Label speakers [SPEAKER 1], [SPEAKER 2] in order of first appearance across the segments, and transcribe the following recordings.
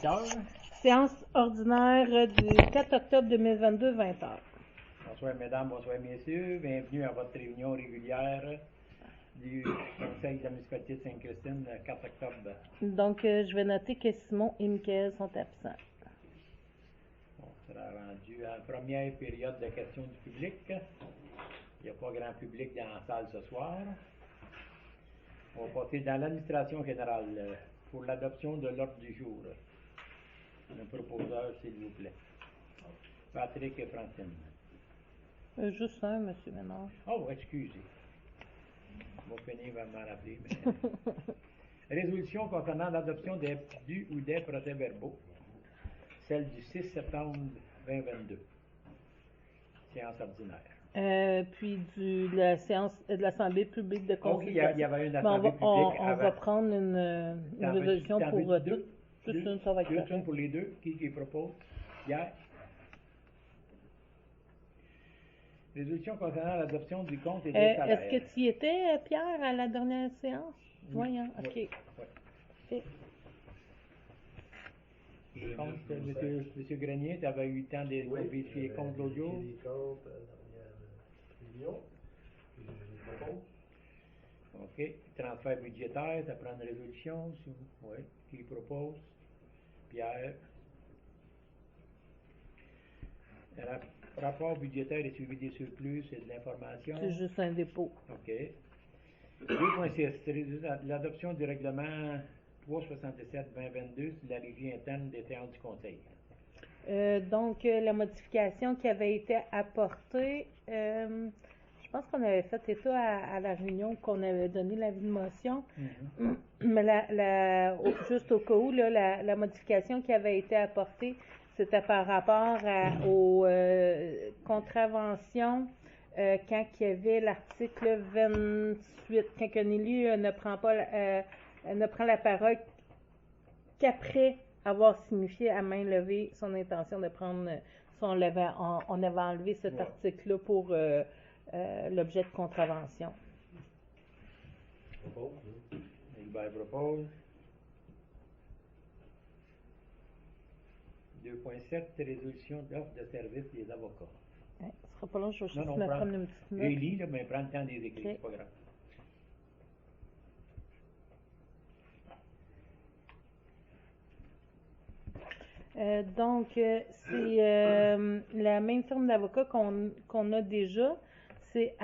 [SPEAKER 1] heures.
[SPEAKER 2] Séance ordinaire du 4 octobre 2022, 20h.
[SPEAKER 1] Bonsoir mesdames, bonsoir messieurs. Bienvenue à votre réunion régulière du Conseil de la municipalité de Sainte-Christine le 4 octobre.
[SPEAKER 2] Donc, je vais noter que Simon et Michael sont absents.
[SPEAKER 1] On sera rendu à la première période de questions du public. Il n'y a pas grand public dans la salle ce soir. On va passer dans l'administration générale pour l'adoption de l'ordre du jour. Un proposeur, s'il vous plaît. Patrick et Francine.
[SPEAKER 2] Juste un, monsieur Ménard.
[SPEAKER 1] Oh, excusez. Mon pénible va m'en rappeler. Mais... Résolution concernant l'adoption du ou des procès-verbaux. Celle du 6 septembre 2022. Séance ordinaire.
[SPEAKER 2] Puis de la séance de l'Assemblée publique de consultation.
[SPEAKER 1] Il y avait une assemblée publique
[SPEAKER 2] on va prendre une résolution pour toutes une, ça va être
[SPEAKER 1] deux pour les deux. Qui propose? Hier. Résolution concernant l'adoption du compte et des salaires.
[SPEAKER 2] Est-ce que tu y étais, Pierre, à la dernière séance? Oui, hein? OK.
[SPEAKER 1] Oui.
[SPEAKER 2] OK.
[SPEAKER 1] Les comptes, M. Grenier, tu avais eu le temps de vérifier les comptes l'autre jour?
[SPEAKER 3] Les comptes à la dernière réunion, puis je les propose.
[SPEAKER 1] OK. Transfert budgétaire, ça prend une résolution. Oui. Qui propose? Pierre. Rapport budgétaire et suivi des surplus et de l'information.
[SPEAKER 2] C'est juste un dépôt.
[SPEAKER 1] OK. 2.6. L'adoption du règlement 367-2022 sur la régie interne des séances du Conseil.
[SPEAKER 2] Donc, la modification qui avait été apportée, je pense qu'on avait fait état à la réunion qu'on avait donné l'avis de motion, mais juste au cas où, là, la modification qui avait été apportée, c'était par rapport aux contraventions quand il y avait l'article 28, quand un élu ne prend la parole qu'après avoir signifié à main levée son intention de prendre, on avait enlevé cet article-là pour l'objet de contravention.
[SPEAKER 3] Propose.
[SPEAKER 1] Hubert propose. 2.7, résolution d'offre de service des avocats.
[SPEAKER 2] Ouais, ce sera pas long, je vais juste me prendre une petite note.
[SPEAKER 1] Je lis, là, mais prends le temps des écrits,
[SPEAKER 2] Okay.
[SPEAKER 1] c'est pas grave.
[SPEAKER 2] Donc, c'est la même firme d'avocats qu'on a déjà, c'est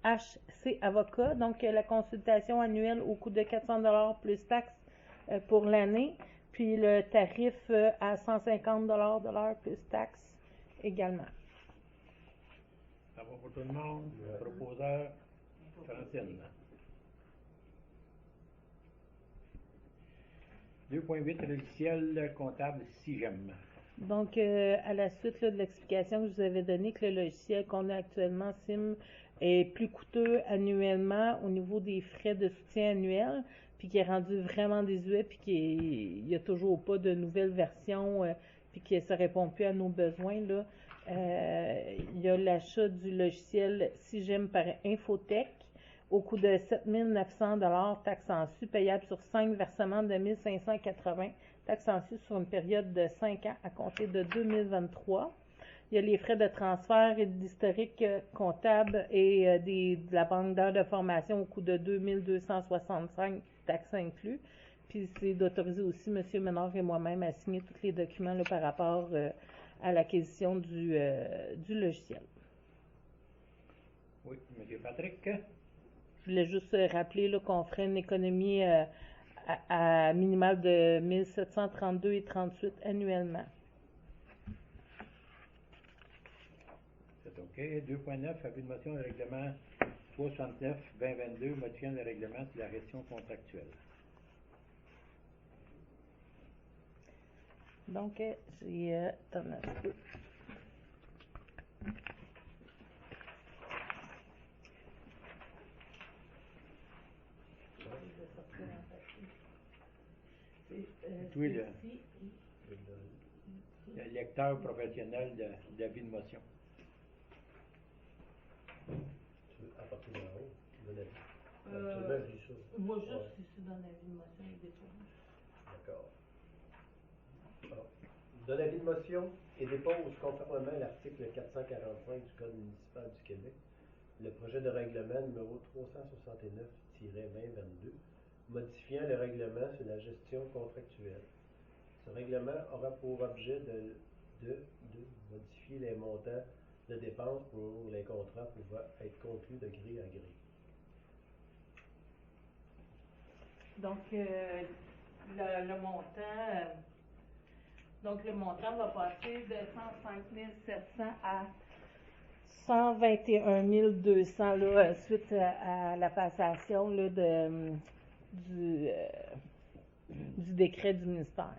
[SPEAKER 2] DHC Avocat, donc la consultation annuelle au coût de 400$ plus taxes pour l'année, puis le tarif à 150$ de l'heure plus taxes également.
[SPEAKER 1] Ça va pour tout le monde? Proposeur, Francine. 2.8, logiciel comptable SIGEM.
[SPEAKER 2] Donc, à la suite là, de l'explication que je vous avais donnée, que le logiciel qu'on a actuellement, SIM, est plus coûteux annuellement au niveau des frais de soutien annuel, puis qui est rendu vraiment désuet, puis qu'il n'y a toujours pas de nouvelles versions, puis que ça ne répond plus à nos besoins, là. Il y a l'achat du logiciel SIGEM par Infotech, au coût de 7 900$, taxes en su, payable sur 5 versements de 1 580$, taxes en su sur une période de 5 ans à compter de 2023. Il y a les frais de transfert et d'historique comptable et de la banque d'heures de formation au coût de 2 265$, taxes inclus. Puis c'est d'autoriser aussi M. Ménard et moi-même à signer tous les documents là, par rapport à l'acquisition du logiciel.
[SPEAKER 1] Oui, M. Patrick.
[SPEAKER 2] Je voulais juste rappeler là, qu'on ferait une économie à minimale de 1732,38 annuellement.
[SPEAKER 1] C'est OK. 2.9, avis de motion de règlement 369-2022, modifiant le règlement sur la gestion contractuelle.
[SPEAKER 2] Donc, j'ai t'en as un peu.
[SPEAKER 1] Oui, le lecteur professionnel de l'avis de motion.
[SPEAKER 3] À partir de là-haut, de l'avis.
[SPEAKER 2] Moi, juste ici dans l'avis de motion et des points.
[SPEAKER 3] D'accord. Donne avis de motion et dépose conformément à l'article 445 du Code municipal du Québec le projet de règlement numéro 369-2022 modifiant le règlement sur la gestion contractuelle. Ce règlement aura pour objet de modifier les montants de dépenses pour les contrats pouvant être conclus de gré à gré.
[SPEAKER 2] Donc, le montant... Donc, le montant va passer de 105 700 à 121 200 là, suite à la passation là, du décret du ministère.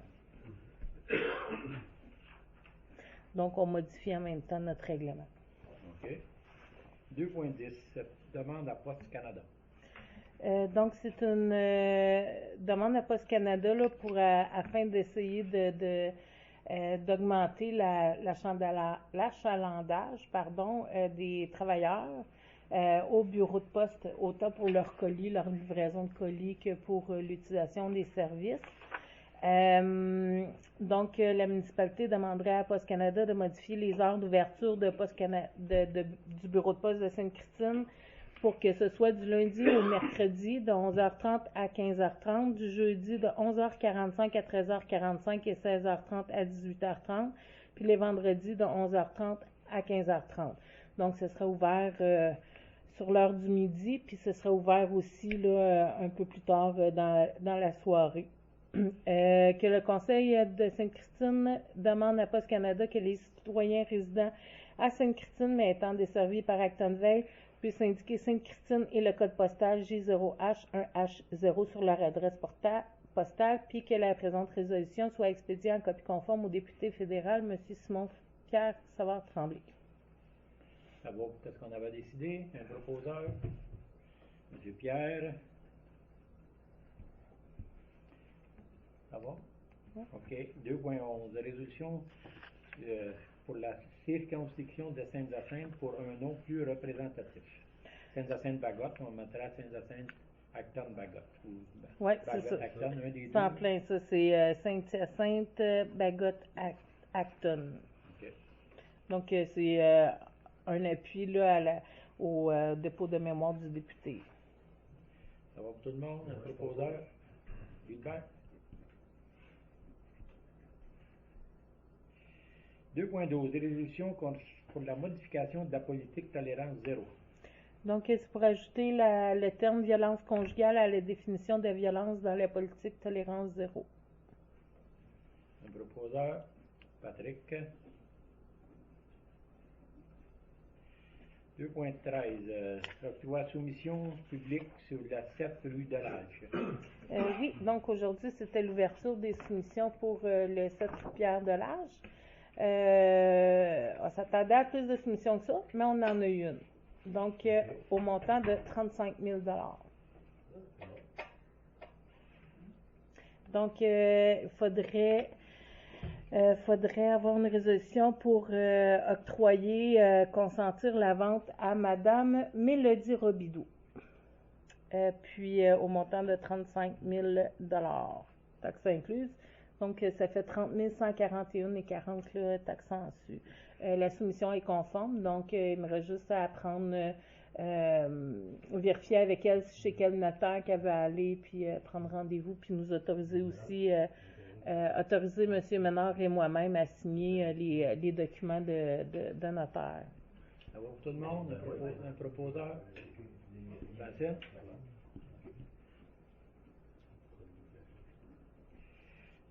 [SPEAKER 2] Donc, on modifie en même temps notre règlement.
[SPEAKER 1] OK. 2.10, demande à Poste Canada.
[SPEAKER 2] Donc, c'est une demande à Poste Canada là, afin d'essayer d'augmenter l'achalandage des travailleurs au bureau de poste, autant pour leur colis, leur livraison de colis que pour l'utilisation des services. Donc, la municipalité demanderait à Poste Canada de modifier les heures d'ouverture du bureau de poste de Sainte-Christine pour que ce soit du lundi au mercredi de 11h30 à 15h30, du jeudi de 11h45 à 13h45 et 16h30 à 18h30, puis les vendredis de 11h30 à 15h30. Donc, ce sera ouvert sur l'heure du midi, puis ce sera ouvert aussi là, un peu plus tard dans la soirée. Que le Conseil de Sainte-Christine demande à Poste Canada que les citoyens résidant à Sainte-Christine, mais étant desservis par Actonville, puissent indiquer Sainte-Christine et le code postal J0H1H0 sur leur adresse postale, puis que la présente résolution soit expédiée en copie conforme au député fédéral, M. Simon-Pierre Savard-Tremblay.
[SPEAKER 1] Ça va, qu'est-ce qu'on avait décidé? Un proposeur? M. Pierre? Ça va? OK. 2.11. Résolution pour la circonscription de Saint-Hyacinthe pour un nom plus représentatif. Saint-Hyacinthe-Bagotte, on mettra Saint-Hyacinthe-Acton-Bagotte.
[SPEAKER 2] Oui, c'est ça.
[SPEAKER 1] Acton, un des deux.
[SPEAKER 2] C'est en plein ça. C'est Saint-Hyacinthe-Bagotte-Acton.
[SPEAKER 1] OK.
[SPEAKER 2] Donc, c'est un appui là, au dépôt de mémoire du député.
[SPEAKER 1] Ça va pour tout le monde? Un proposeur? Feedback? 2.12. Résolution pour la modification de la politique tolérance zéro.
[SPEAKER 2] Donc, c'est pour ajouter le terme violence conjugale à la définition de violence dans la politique tolérance zéro.
[SPEAKER 1] Un proposeur? Patrick? 2.13. Octroi soumission publique sur la 7 rue de l'Âge.
[SPEAKER 2] Oui, donc aujourd'hui, c'était l'ouverture des soumissions pour le 7 rue Pierre de l'Âge. On s'attendait à plus de soumissions que ça, mais on en a eu une. Donc, au montant de 35 000 $. Donc, il faudrait avoir une résolution pour consentir la vente à Madame Mélodie Robidoux. Puis, au montant de 35 000 $, taxes incluses. Donc, ça fait 30 141,40 taxes en su. La soumission est conforme, donc il me reste juste à vérifier avec elle chez quel notaire qu'elle veut aller, puis prendre rendez-vous, puis nous autoriser aussi, autoriser M. Ménard et moi-même à signer les documents de notaire.
[SPEAKER 1] Ça va pour tout le monde? Un proposeur? Vincent?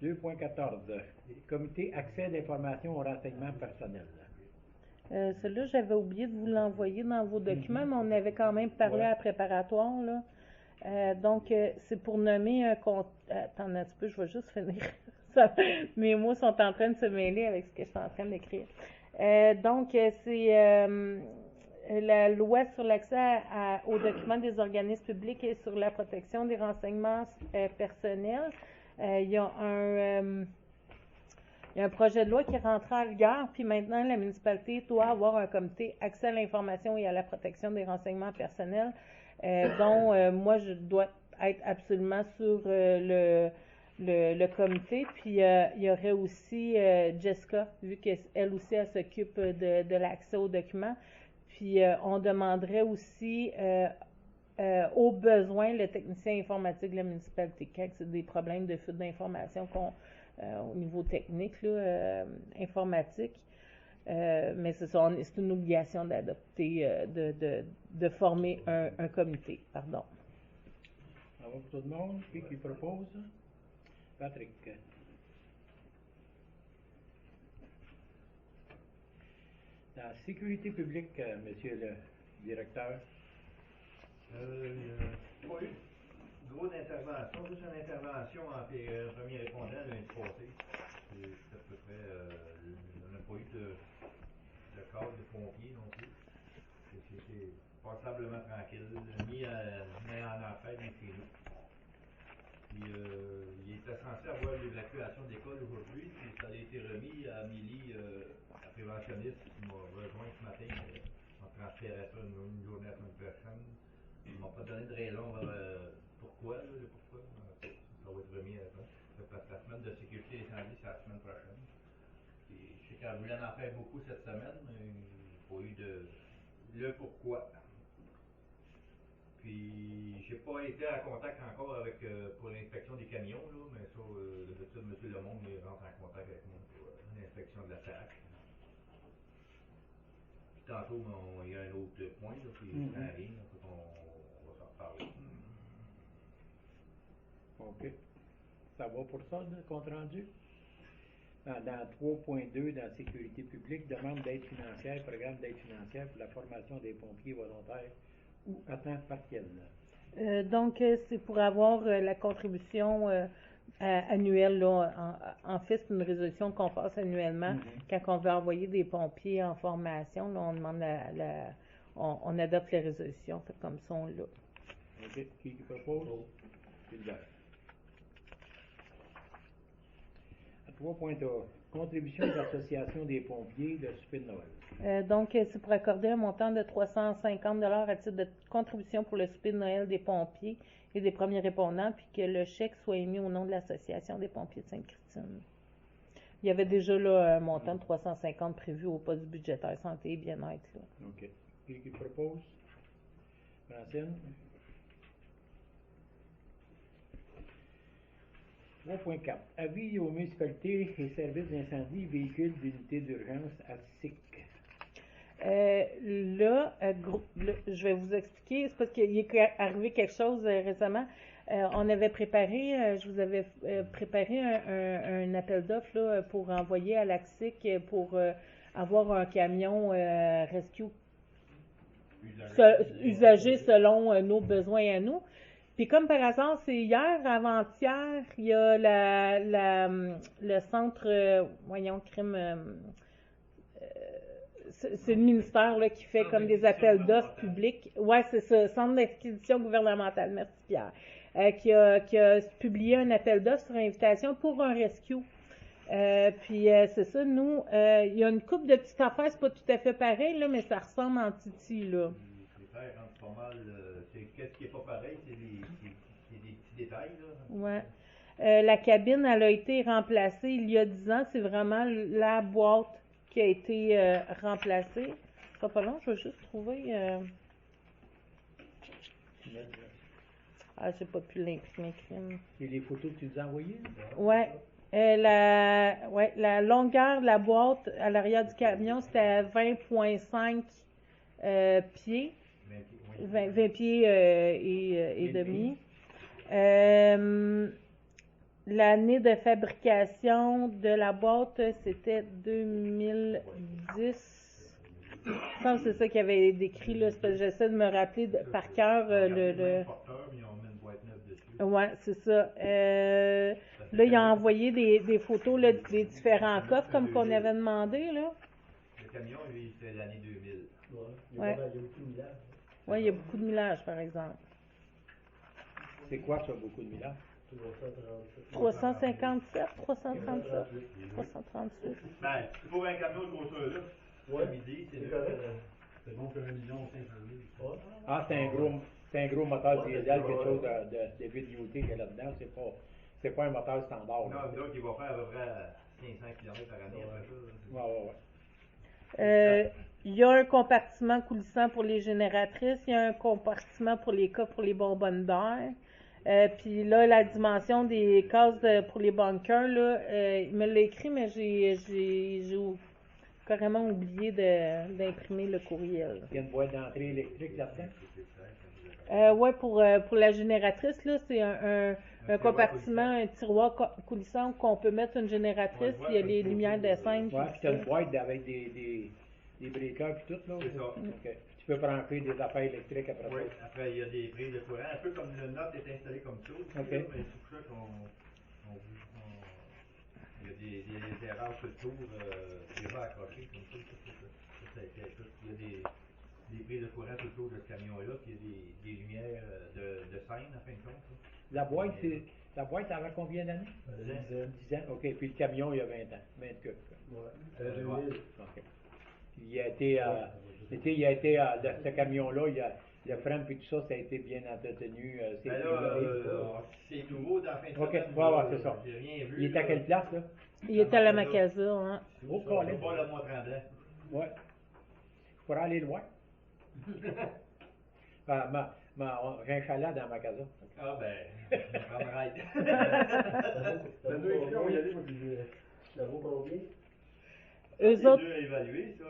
[SPEAKER 1] 2.14. Comité accès d'information aux renseignements personnels.
[SPEAKER 2] Celui-là, j'avais oublié de vous l'envoyer dans vos documents, mais on avait quand même parlé à préparatoire, là. Donc, c'est pour nommer un compte. Attends un petit peu, je vais juste finir. Mes mots sont en train de se mêler avec ce que je suis en train d'écrire. Donc, c'est la loi sur l'accès aux documents des organismes publics et sur la protection des renseignements personnels. Il y a un projet de loi qui est rentré en vigueur, puis maintenant, la municipalité doit avoir un comité accès à l'information et à la protection des renseignements personnels, dont moi, je dois être absolument sur le comité. Puis il y aurait aussi Jessica, vu qu'elle aussi, elle s'occupe de l'accès aux documents. Puis on demanderait aussi au besoin le technicien informatique de la municipalité. Quand c'est des problèmes de fuite d'informations au niveau technique, là, informatique. Mais c'est ça, c'est une obligation d'adopter, de former un comité, pardon.
[SPEAKER 1] Ça va pour tout le monde? Qui propose? Patrick. Dans la sécurité publique, monsieur le directeur.
[SPEAKER 4] Pas eu de gros d'intervention, juste une intervention en premier répondant lundi passé. C'est à peu près, on n'a pas eu de cadre de pompiers non plus. C'était passablement tranquille, ni en enfer, ni chez nous. Puis il était censé avoir l'évacuation d'école aujourd'hui, puis ça a été remis à Amélie, la préventionniste, qui m'a rejoint ce matin. On transférait ça une journée à la semaine prochaine. Ils m'ont pas donné de raison pourquoi, le pourquoi. Ça va être remis à ça. Parce que la semaine de sécurité incendie, c'est la semaine prochaine. Puis, je sais qu'elle voulait en faire beaucoup cette semaine, mais il n'y a pas eu le pourquoi. Puis, j'ai pas été en contact encore avec pour l'inspection des camions, là, mais ça, d'habitude, M. Lemonde rentre en contact avec moi pour l'inspection de la SAC. Puis tantôt, il y a un autre point, là, qui est en ligne, donc on va s'en reparler.
[SPEAKER 1] OK. Ça va pour ça, le compte rendu? Dans 3.2, dans la sécurité publique, demande d'aide financière, programme d'aide financière pour la formation des pompiers volontaires ou à temps partiel.
[SPEAKER 2] Donc, c'est pour avoir la contribution annuelle. Là, en fait, c'est une résolution qu'on passe annuellement. Quand on veut envoyer des pompiers en formation, là, on demande on adopte les résolutions, fait comme ça, on l'a.
[SPEAKER 1] OK. Qui propose? Gilbert. 3.1. Contribution de l'association des pompiers de souper de Noël.
[SPEAKER 2] Donc, c'est pour accorder un montant de 350 à titre de contribution pour le souper de Noël des pompiers et des premiers répondants, puis que le chèque soit émis au nom de l'association des pompiers de Sainte-Christine. Il y avait déjà là un montant de 350 prévu au poste budgétaire santé et bien-être. Là.
[SPEAKER 1] OK. Qui propose? Francine? 3.4. Avis aux municipalités et services d'incendie, véhicules d'unité d'urgence à SIC.
[SPEAKER 2] Je vais vous expliquer, c'est parce qu'il est arrivé quelque chose récemment. On avait préparé, je vous avais préparé un appel d'offres là, pour envoyer à l'AXIC pour avoir un camion rescue usagé selon nos besoins à nous. Puis comme par hasard, c'est hier, avant-hier, il y a le centre, crime, c'est le ministère là, qui fait comme des appels d'offres publics. Ouais, c'est ça, Centre d'expédition gouvernementale, merci Pierre, qui a publié un appel d'offres sur invitation pour un rescue. Puis c'est ça, nous, il y a une couple de petites affaires, c'est pas tout à fait pareil, là, mais ça ressemble en titi, là.
[SPEAKER 4] Les faire rentrent pas mal, qu'est-ce qui est pas pareil, c'est des petits détails, là.
[SPEAKER 2] Ouais. La cabine, elle a été remplacée il y a 10 ans, c'est vraiment la boîte qui a été remplacée. Ce sera pas long, je vais juste trouver... Ah, j'ai pas pu l'imprimer, crime.
[SPEAKER 1] Et les photos que tu nous as envoyées?
[SPEAKER 2] Ouais. La longueur de la boîte à l'arrière du camion, c'était à 20,5 pieds. 20 pieds et demi. L'année de fabrication de la boîte, c'était 2010. Je pense que c'est ça qu'il avait décrit, là. J'essaie de me rappeler par cœur Ouais, c'est ça. Là, il a envoyé des photos là, des différents coffres comme qu'on avait demandé, là.
[SPEAKER 4] Le camion, lui, c'est l'année 2000.
[SPEAKER 3] Ouais. Il y a beaucoup de millage.
[SPEAKER 2] Oui, il y a beaucoup de millage, par exemple.
[SPEAKER 1] C'est quoi ça, beaucoup de millage?
[SPEAKER 2] 357, 337, 338.
[SPEAKER 4] Ben, pour un camion de grosseur-là,
[SPEAKER 3] Ouais,
[SPEAKER 4] midi, c'est
[SPEAKER 3] correct.
[SPEAKER 4] C'est bon que 1,5 million.
[SPEAKER 1] Ah, c'est un gros moteur diesel, quelque chose de 8 UT qu'il y a là-dedans. C'est pas un moteur standard. là.
[SPEAKER 4] Non, donc il va faire à peu près 500 km par année après ça.
[SPEAKER 1] Ouais.
[SPEAKER 2] Il y a un compartiment coulissant pour les génératrices, il y a un compartiment pour les coffres pour les bonbonnes d'air. Puis là, la dimension des cases pour les bunkers, là, il me l'a écrit, mais j'ai carrément oublié d'imprimer le courriel.
[SPEAKER 1] Il y a une boîte d'entrée électrique là-dedans.
[SPEAKER 2] Ouais, pour la génératrice, là, c'est un compartiment, un tiroir coulissant qu'on peut mettre une génératrice, il y a les lumières de scène.
[SPEAKER 1] Ouais, puis tu as une boîte avec des breakers puis tout, là.
[SPEAKER 4] C'est ça.
[SPEAKER 1] OK. Tu peux brancher des affaires électriques après
[SPEAKER 4] Oui,
[SPEAKER 1] ça.
[SPEAKER 4] après il y a des prises de courant, un peu comme le note est installé comme ça aussi,
[SPEAKER 1] Ok.
[SPEAKER 4] là, mais c'est pour ça il y a des erreurs sur le tour, déjà accrochées comme ça a été tout. Il y a des prises de courant sur le tour de ce camion-là, puis il y a des lumières de scène en fin de compte.
[SPEAKER 1] La boîte avait combien d'années? 10 ans. OK. Puis le camion, il y a 20 ans. 20 que.
[SPEAKER 3] Ouais. 2000.
[SPEAKER 1] OK. Il a été, ce camion-là, le frein et tout ça, ça a été bien entretenu.
[SPEAKER 4] Ben là, c'est nouveau dans la fin de
[SPEAKER 1] OK,
[SPEAKER 4] semaine.
[SPEAKER 1] ouais, c'est ça.
[SPEAKER 4] J'ai rien vu.
[SPEAKER 1] Il est à quelle place, là?
[SPEAKER 2] Il est à la Macasa, hein.
[SPEAKER 1] Au
[SPEAKER 4] C'est
[SPEAKER 1] Colin.
[SPEAKER 4] pas le Mont-Tremblant.
[SPEAKER 1] Ouais. Je pourrais aller loin. J'ai un chalet dans ma casa.
[SPEAKER 4] Ah ben, on ride.
[SPEAKER 3] Ça vaut combien? Ça vaut combien?
[SPEAKER 2] Eux
[SPEAKER 4] C'est
[SPEAKER 2] autres,
[SPEAKER 4] dur à évaluer, ça.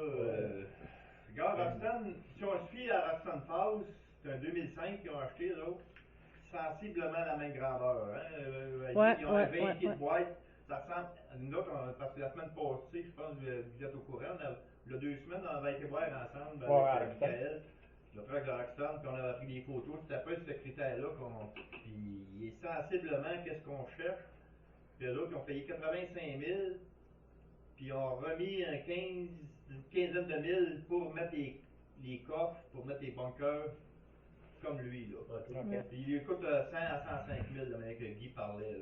[SPEAKER 4] Regarde, Roxton, si on se fie à Roxton Falls, c'est un 2005 qu'ils ont acheté, là, sensiblement la même grandeur. Hein?
[SPEAKER 2] Ouais,
[SPEAKER 4] Ils ont un 20
[SPEAKER 2] ouais,
[SPEAKER 4] pieds
[SPEAKER 2] ouais.
[SPEAKER 4] de boîte. Ça ressemble à nous autres, parce que la semaine passée, je pense que vous êtes au courant, il y a 2 semaines, on avait été voir ensemble
[SPEAKER 1] Ouais,
[SPEAKER 4] avec
[SPEAKER 1] Roxton.
[SPEAKER 4] Michael, le truck de Roxton, puis on avait pris des photos. C'était pas ce critère-là puis il est sensiblement qu'est-ce qu'on cherche. Puis eux autres, ils ont payé 85 000, puis ils ont remis une quinzaine de mille pour mettre les coffres, pour mettre les bunkers, comme lui, là.
[SPEAKER 3] Ok.
[SPEAKER 4] Puis il lui coûte 100 à 105 000, le mec que Guy parlait, là.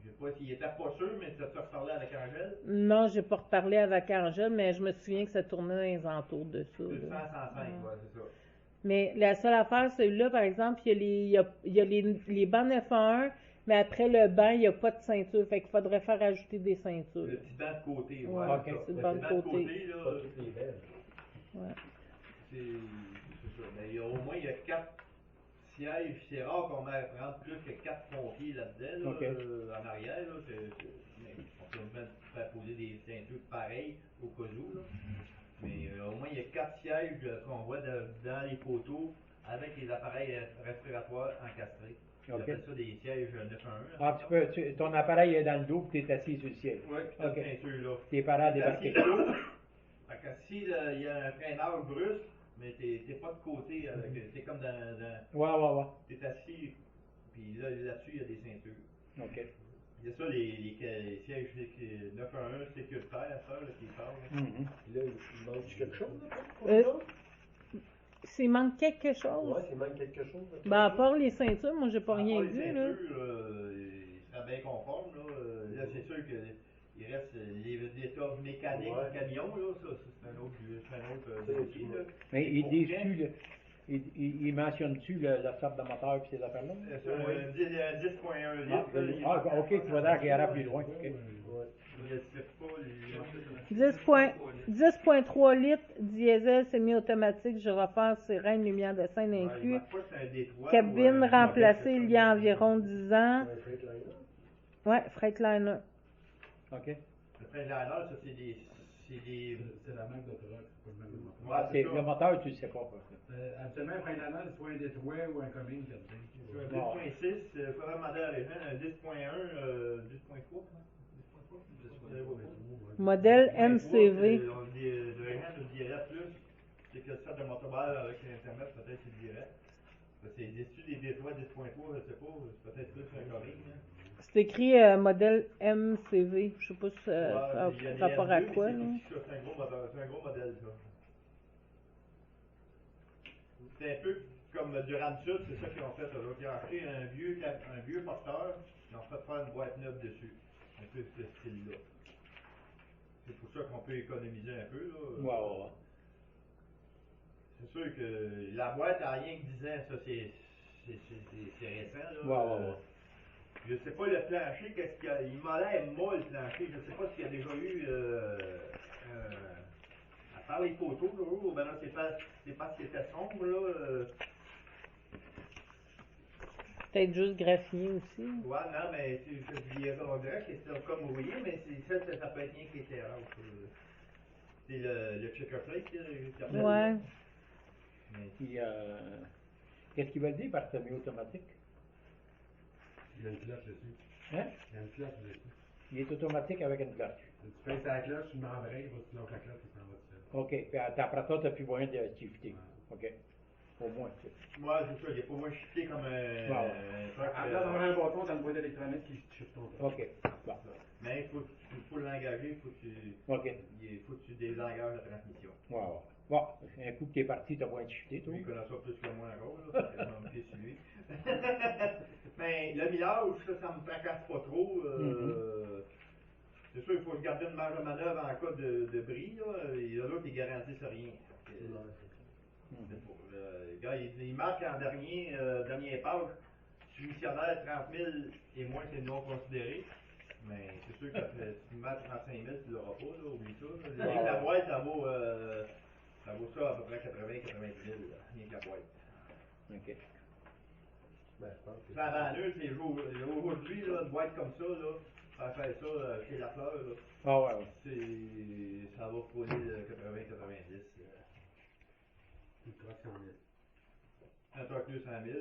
[SPEAKER 4] Je sais pas s'il était pas sûr, mais tu as reparlé avec Angèle?
[SPEAKER 2] non, j'ai pas reparlé avec Angèle, mais je me souviens que ça tournait dans les entours de ça.
[SPEAKER 4] C'est 100
[SPEAKER 2] là.
[SPEAKER 4] à 105, ouais, c'est ça.
[SPEAKER 2] Mais la seule affaire, celui-là, par exemple, il y a les bancs 911, mais après le banc, il n'y a pas de ceinture. Fait qu'il faudrait faire ajouter des ceintures.
[SPEAKER 4] Le petit banc de côté,
[SPEAKER 2] Ouais,
[SPEAKER 4] c'est ça.
[SPEAKER 1] ok.
[SPEAKER 2] c'est le
[SPEAKER 4] Le
[SPEAKER 2] banc
[SPEAKER 4] petit
[SPEAKER 2] de
[SPEAKER 4] banc de
[SPEAKER 2] côté.
[SPEAKER 4] côté, là,
[SPEAKER 3] Pas toutes les belles.
[SPEAKER 2] Ouais.
[SPEAKER 4] c'est ça. Mais au moins, il y a 4 sièges. C'est rare qu'on ait prendre plus que 4 pompiers là-dedans, là,
[SPEAKER 1] Ok.
[SPEAKER 4] en arrière. Là, mais on peut même faire poser des ceintures pareilles au cas où. Là. Mais au moins, il y a 4 sièges qu'on voit dans les photos avec les appareils respiratoires encastrés. Ils
[SPEAKER 1] Ok.
[SPEAKER 4] appellent ça des sièges 911.
[SPEAKER 1] Ah, ton appareil est dans le dos et tu es assis sur le siège.
[SPEAKER 4] Oui,
[SPEAKER 1] Ok.
[SPEAKER 4] cette ceinture-là.
[SPEAKER 1] T'es paré à
[SPEAKER 4] T'es assis
[SPEAKER 1] débarquer.
[SPEAKER 4] là. Fait que si il y a un freinage brusque, mais t'es pas de côté, t'es comme dans
[SPEAKER 1] Ouais.
[SPEAKER 4] t'es assis, puis là-dessus, il y a des ceintures.
[SPEAKER 1] OK.
[SPEAKER 4] Il y a ça, les sièges 911 sécuritaires, ça, là, qui parlent. Là.
[SPEAKER 1] Mhm.
[SPEAKER 3] Là, il manque quelque chose, là, pour
[SPEAKER 2] Euh,
[SPEAKER 3] nous autres?
[SPEAKER 2] S'il manque quelque chose,
[SPEAKER 3] Ouais, s'il manque quelque chose. là,
[SPEAKER 2] ben, à part les ceintures, moi, j'ai pas
[SPEAKER 4] À
[SPEAKER 2] rien
[SPEAKER 4] part les
[SPEAKER 2] vu, là.
[SPEAKER 4] ceintures, il serait bien conforme, là. Là, c'est sûr que il reste les états mécaniques
[SPEAKER 3] Ouais.
[SPEAKER 4] du camion, là, ça, c'est un autre
[SPEAKER 3] C'est
[SPEAKER 4] dossier, là.
[SPEAKER 1] Mais ils
[SPEAKER 4] Pour
[SPEAKER 1] disent-tu,
[SPEAKER 4] quand?
[SPEAKER 1] là, ils mentionnent-tu la sorte de moteur et ces affaires-là?
[SPEAKER 4] C'est un 10.1 litres.
[SPEAKER 1] Ah, OK, tu vas dire qu'il ira plus loin. OK.
[SPEAKER 3] Ouais.
[SPEAKER 4] Je sais pas,
[SPEAKER 2] 10.3 litres, diesel semi-automatique, gyrophare, sirène, lumière de scène
[SPEAKER 4] il
[SPEAKER 2] inclus.
[SPEAKER 4] marque pas que c'est un Détroit
[SPEAKER 2] Cabine
[SPEAKER 4] ou un-
[SPEAKER 2] remplacée il y a environ 10 ans.
[SPEAKER 3] Un Freightliner.
[SPEAKER 2] Ouais, Freightliner.
[SPEAKER 1] OK.
[SPEAKER 4] Le Freightliner, ça, c'est des.
[SPEAKER 5] C'est la marque de truck, c'est pas le même moteur.
[SPEAKER 4] Ouais,
[SPEAKER 1] C'est
[SPEAKER 4] c'est
[SPEAKER 1] le
[SPEAKER 4] ça.
[SPEAKER 1] moteur, tu le sais pas. Quoi.
[SPEAKER 5] Absolument, un Freightliner, c'est soit un Détroit ou un Cummins, comme ça.
[SPEAKER 4] C'est un 10.6, il faudrait demander à Régent, un 10.1, 10.3, hein? 10.3?
[SPEAKER 2] Modèle
[SPEAKER 4] 10.3,
[SPEAKER 2] MCV.
[SPEAKER 4] Le Régent nous dirait plus, c'est que ça de motoball avec Internet, peut-être qu'il dirait. Parce que c'est dessus des Détroits 10.3, je sais pas, c'est peut-être plus un Corée. Hein.
[SPEAKER 2] C'est écrit modèle MCV. Je sais pas si ça
[SPEAKER 4] Il y a
[SPEAKER 2] a
[SPEAKER 4] des
[SPEAKER 2] rapport à
[SPEAKER 4] M2,
[SPEAKER 2] quoi,
[SPEAKER 4] mais
[SPEAKER 2] là.
[SPEAKER 4] c'est un gros moteur, c'est un gros modèle, ça. C'est un peu comme du Ramsud, c'est ça qu'ils ont fait. Là. Ils ont acheté un vieux porteur, ils ont fait faire une boîte neuve dessus. Un peu ce style-là. C'est pour ça qu'on peut économiser un peu. Là.
[SPEAKER 1] Ouais.
[SPEAKER 4] C'est sûr que la boîte a rien que 10 ans, ça c'est récent. Là.
[SPEAKER 1] Ouais.
[SPEAKER 4] Je sais pas le plancher, qu'est-ce qu'il y a. Il m'a l'air molle le plancher. Je sais pas s'il y a déjà eu. À part les photos, là, ben là, c'est parce qu'il était sombre, là.
[SPEAKER 2] Peut-être juste graphié aussi.
[SPEAKER 4] Ouais, non, mais on dirait que c'est comme rouillé, mais ça peut être rien qui était rare. C'est le checker plate, là.
[SPEAKER 2] Ouais.
[SPEAKER 4] Mais
[SPEAKER 1] Puis, qu'est-ce qu'ils veulent dire par semi-automatique?
[SPEAKER 5] Il y a une cloche dessus.
[SPEAKER 1] Hein?
[SPEAKER 5] Il y a une cloche dessus.
[SPEAKER 1] Il est automatique avec une cloche.
[SPEAKER 5] Tu pèses la cloche, tu m'embrayes, tu lâches la cloche, tu s'en vas tout seul.
[SPEAKER 1] OK. Puis après ça, tu n'as plus moyen de shifter. OK. Au moins, tu sais.
[SPEAKER 4] moi, c'est ça, il n'est pas moins shifté comme un.
[SPEAKER 1] Ouais.
[SPEAKER 4] un truc,
[SPEAKER 5] À place d'avoir un bâton, t'as une boîte électronique qui shift ton truc.
[SPEAKER 1] OK. Bon.
[SPEAKER 4] mais il faut l'engager, il faut
[SPEAKER 1] OK.
[SPEAKER 4] faut que tu désengages la transmission.
[SPEAKER 1] Ouais, ouais. Bon, un coup que tu es parti, tu as moyen de shifter, toi.
[SPEAKER 4] Lui, il connaît ça plus que moi encore, là, parce que je m'en fiche sur lui. Mais le millage, ça me tracasse pas trop. C'est sûr, il faut garder une marge de manœuvre en cas de bris, là, et là, ils garantissent rien. Le gars, il marque en dernier page, soumissionnaire 30 000 et moins, c'est non considéré. Mais c'est sûr que si tu mets 35 000, tu l'auras pas, là, oublie ça. Là. Rien que la boîte, ça vaut ça à peu près 80-90 000, là, rien que la boîte.
[SPEAKER 1] OK.
[SPEAKER 3] Ben, je pense que
[SPEAKER 4] C'est avaneux, c'est aujourd'hui, là, une boîte comme ça, là, faire ça chez la fleur, là,
[SPEAKER 1] Ah, ouais, ouais.
[SPEAKER 4] ça va frôler le 80-90.
[SPEAKER 5] Une crosse 100 000.
[SPEAKER 4] Un truc 200 000,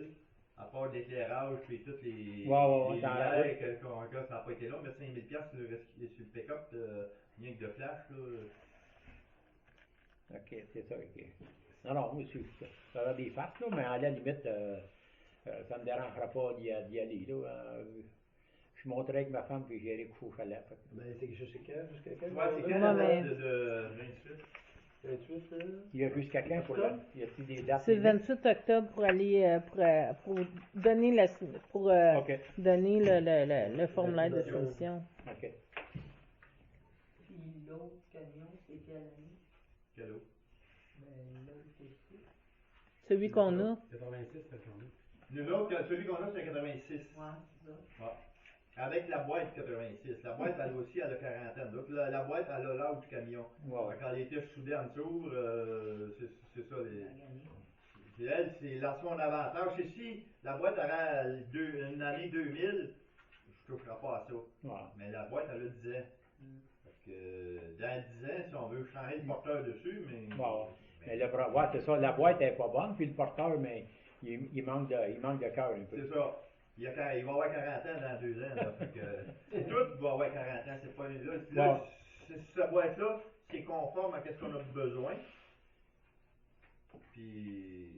[SPEAKER 4] à part de l'éclairage et toutes les
[SPEAKER 1] Ouais,
[SPEAKER 4] les
[SPEAKER 1] dans la
[SPEAKER 4] lumières, que ça n'a pas été long, mais 5 000 sur le pick-up, rien que de flash, là.
[SPEAKER 1] OK, c'est ça. OK. Non, non, moi, ça a des farces, là, mais à la limite, ça ne me dérangera pas d'y aller, là. Je monterai avec ma femme, puis j'irai coucher au chalet. Fait que-
[SPEAKER 3] Ben, c'est jusqu'à quand? Jusqu'à quand?
[SPEAKER 4] Ouais, c'est quand
[SPEAKER 2] Ouais,
[SPEAKER 4] la
[SPEAKER 2] mais-
[SPEAKER 4] date de 28?
[SPEAKER 3] 28, là?
[SPEAKER 1] Il y a jusqu'à quand pour la... Y a-t-il des dates?
[SPEAKER 2] C'est le 28 octobre pour aller pour donner pour
[SPEAKER 1] OK.
[SPEAKER 2] donner le formulaire de soumission.
[SPEAKER 1] OK.
[SPEAKER 6] Puis l'autre camion, c'est quelle année?
[SPEAKER 4] Quel autre?
[SPEAKER 6] Ben, l'autre aussi.
[SPEAKER 2] Celui qu'on a.
[SPEAKER 5] 86, c'est le journée.
[SPEAKER 4] Nous autres, celui qu'on a, c'est un 86.
[SPEAKER 6] Ouais, c'est ça.
[SPEAKER 4] Ouais. Avec la boîte 86. La boîte, elle aussi, elle a quarantaine. Donc, la boîte, elle a l'âge du camion.
[SPEAKER 1] Ouais, ouais.
[SPEAKER 4] Quand elle était soudée en dessous, c'est ça.
[SPEAKER 6] La gagnée.
[SPEAKER 4] Puis elle, c'est là son avantage. C'est si la boîte aurait une année 2000, je ne toucherai pas à ça.
[SPEAKER 1] Ouais.
[SPEAKER 4] Mais la boîte, elle a 10 ans. Parce que dans 10 ans, si on veut changer le porteur dessus, mais.
[SPEAKER 1] Bon, mais le ouais, c'est ça, la boîte n'est pas bonne, puis le porteur, mais il manque de cœur un peu.
[SPEAKER 4] C'est ça. Il va avoir 40 ans dans 2 ans. Là, fait que, tout va avoir 40 ans. C'est pas là, cette boîte-là, c'est conforme à ce qu'on a besoin. Puis,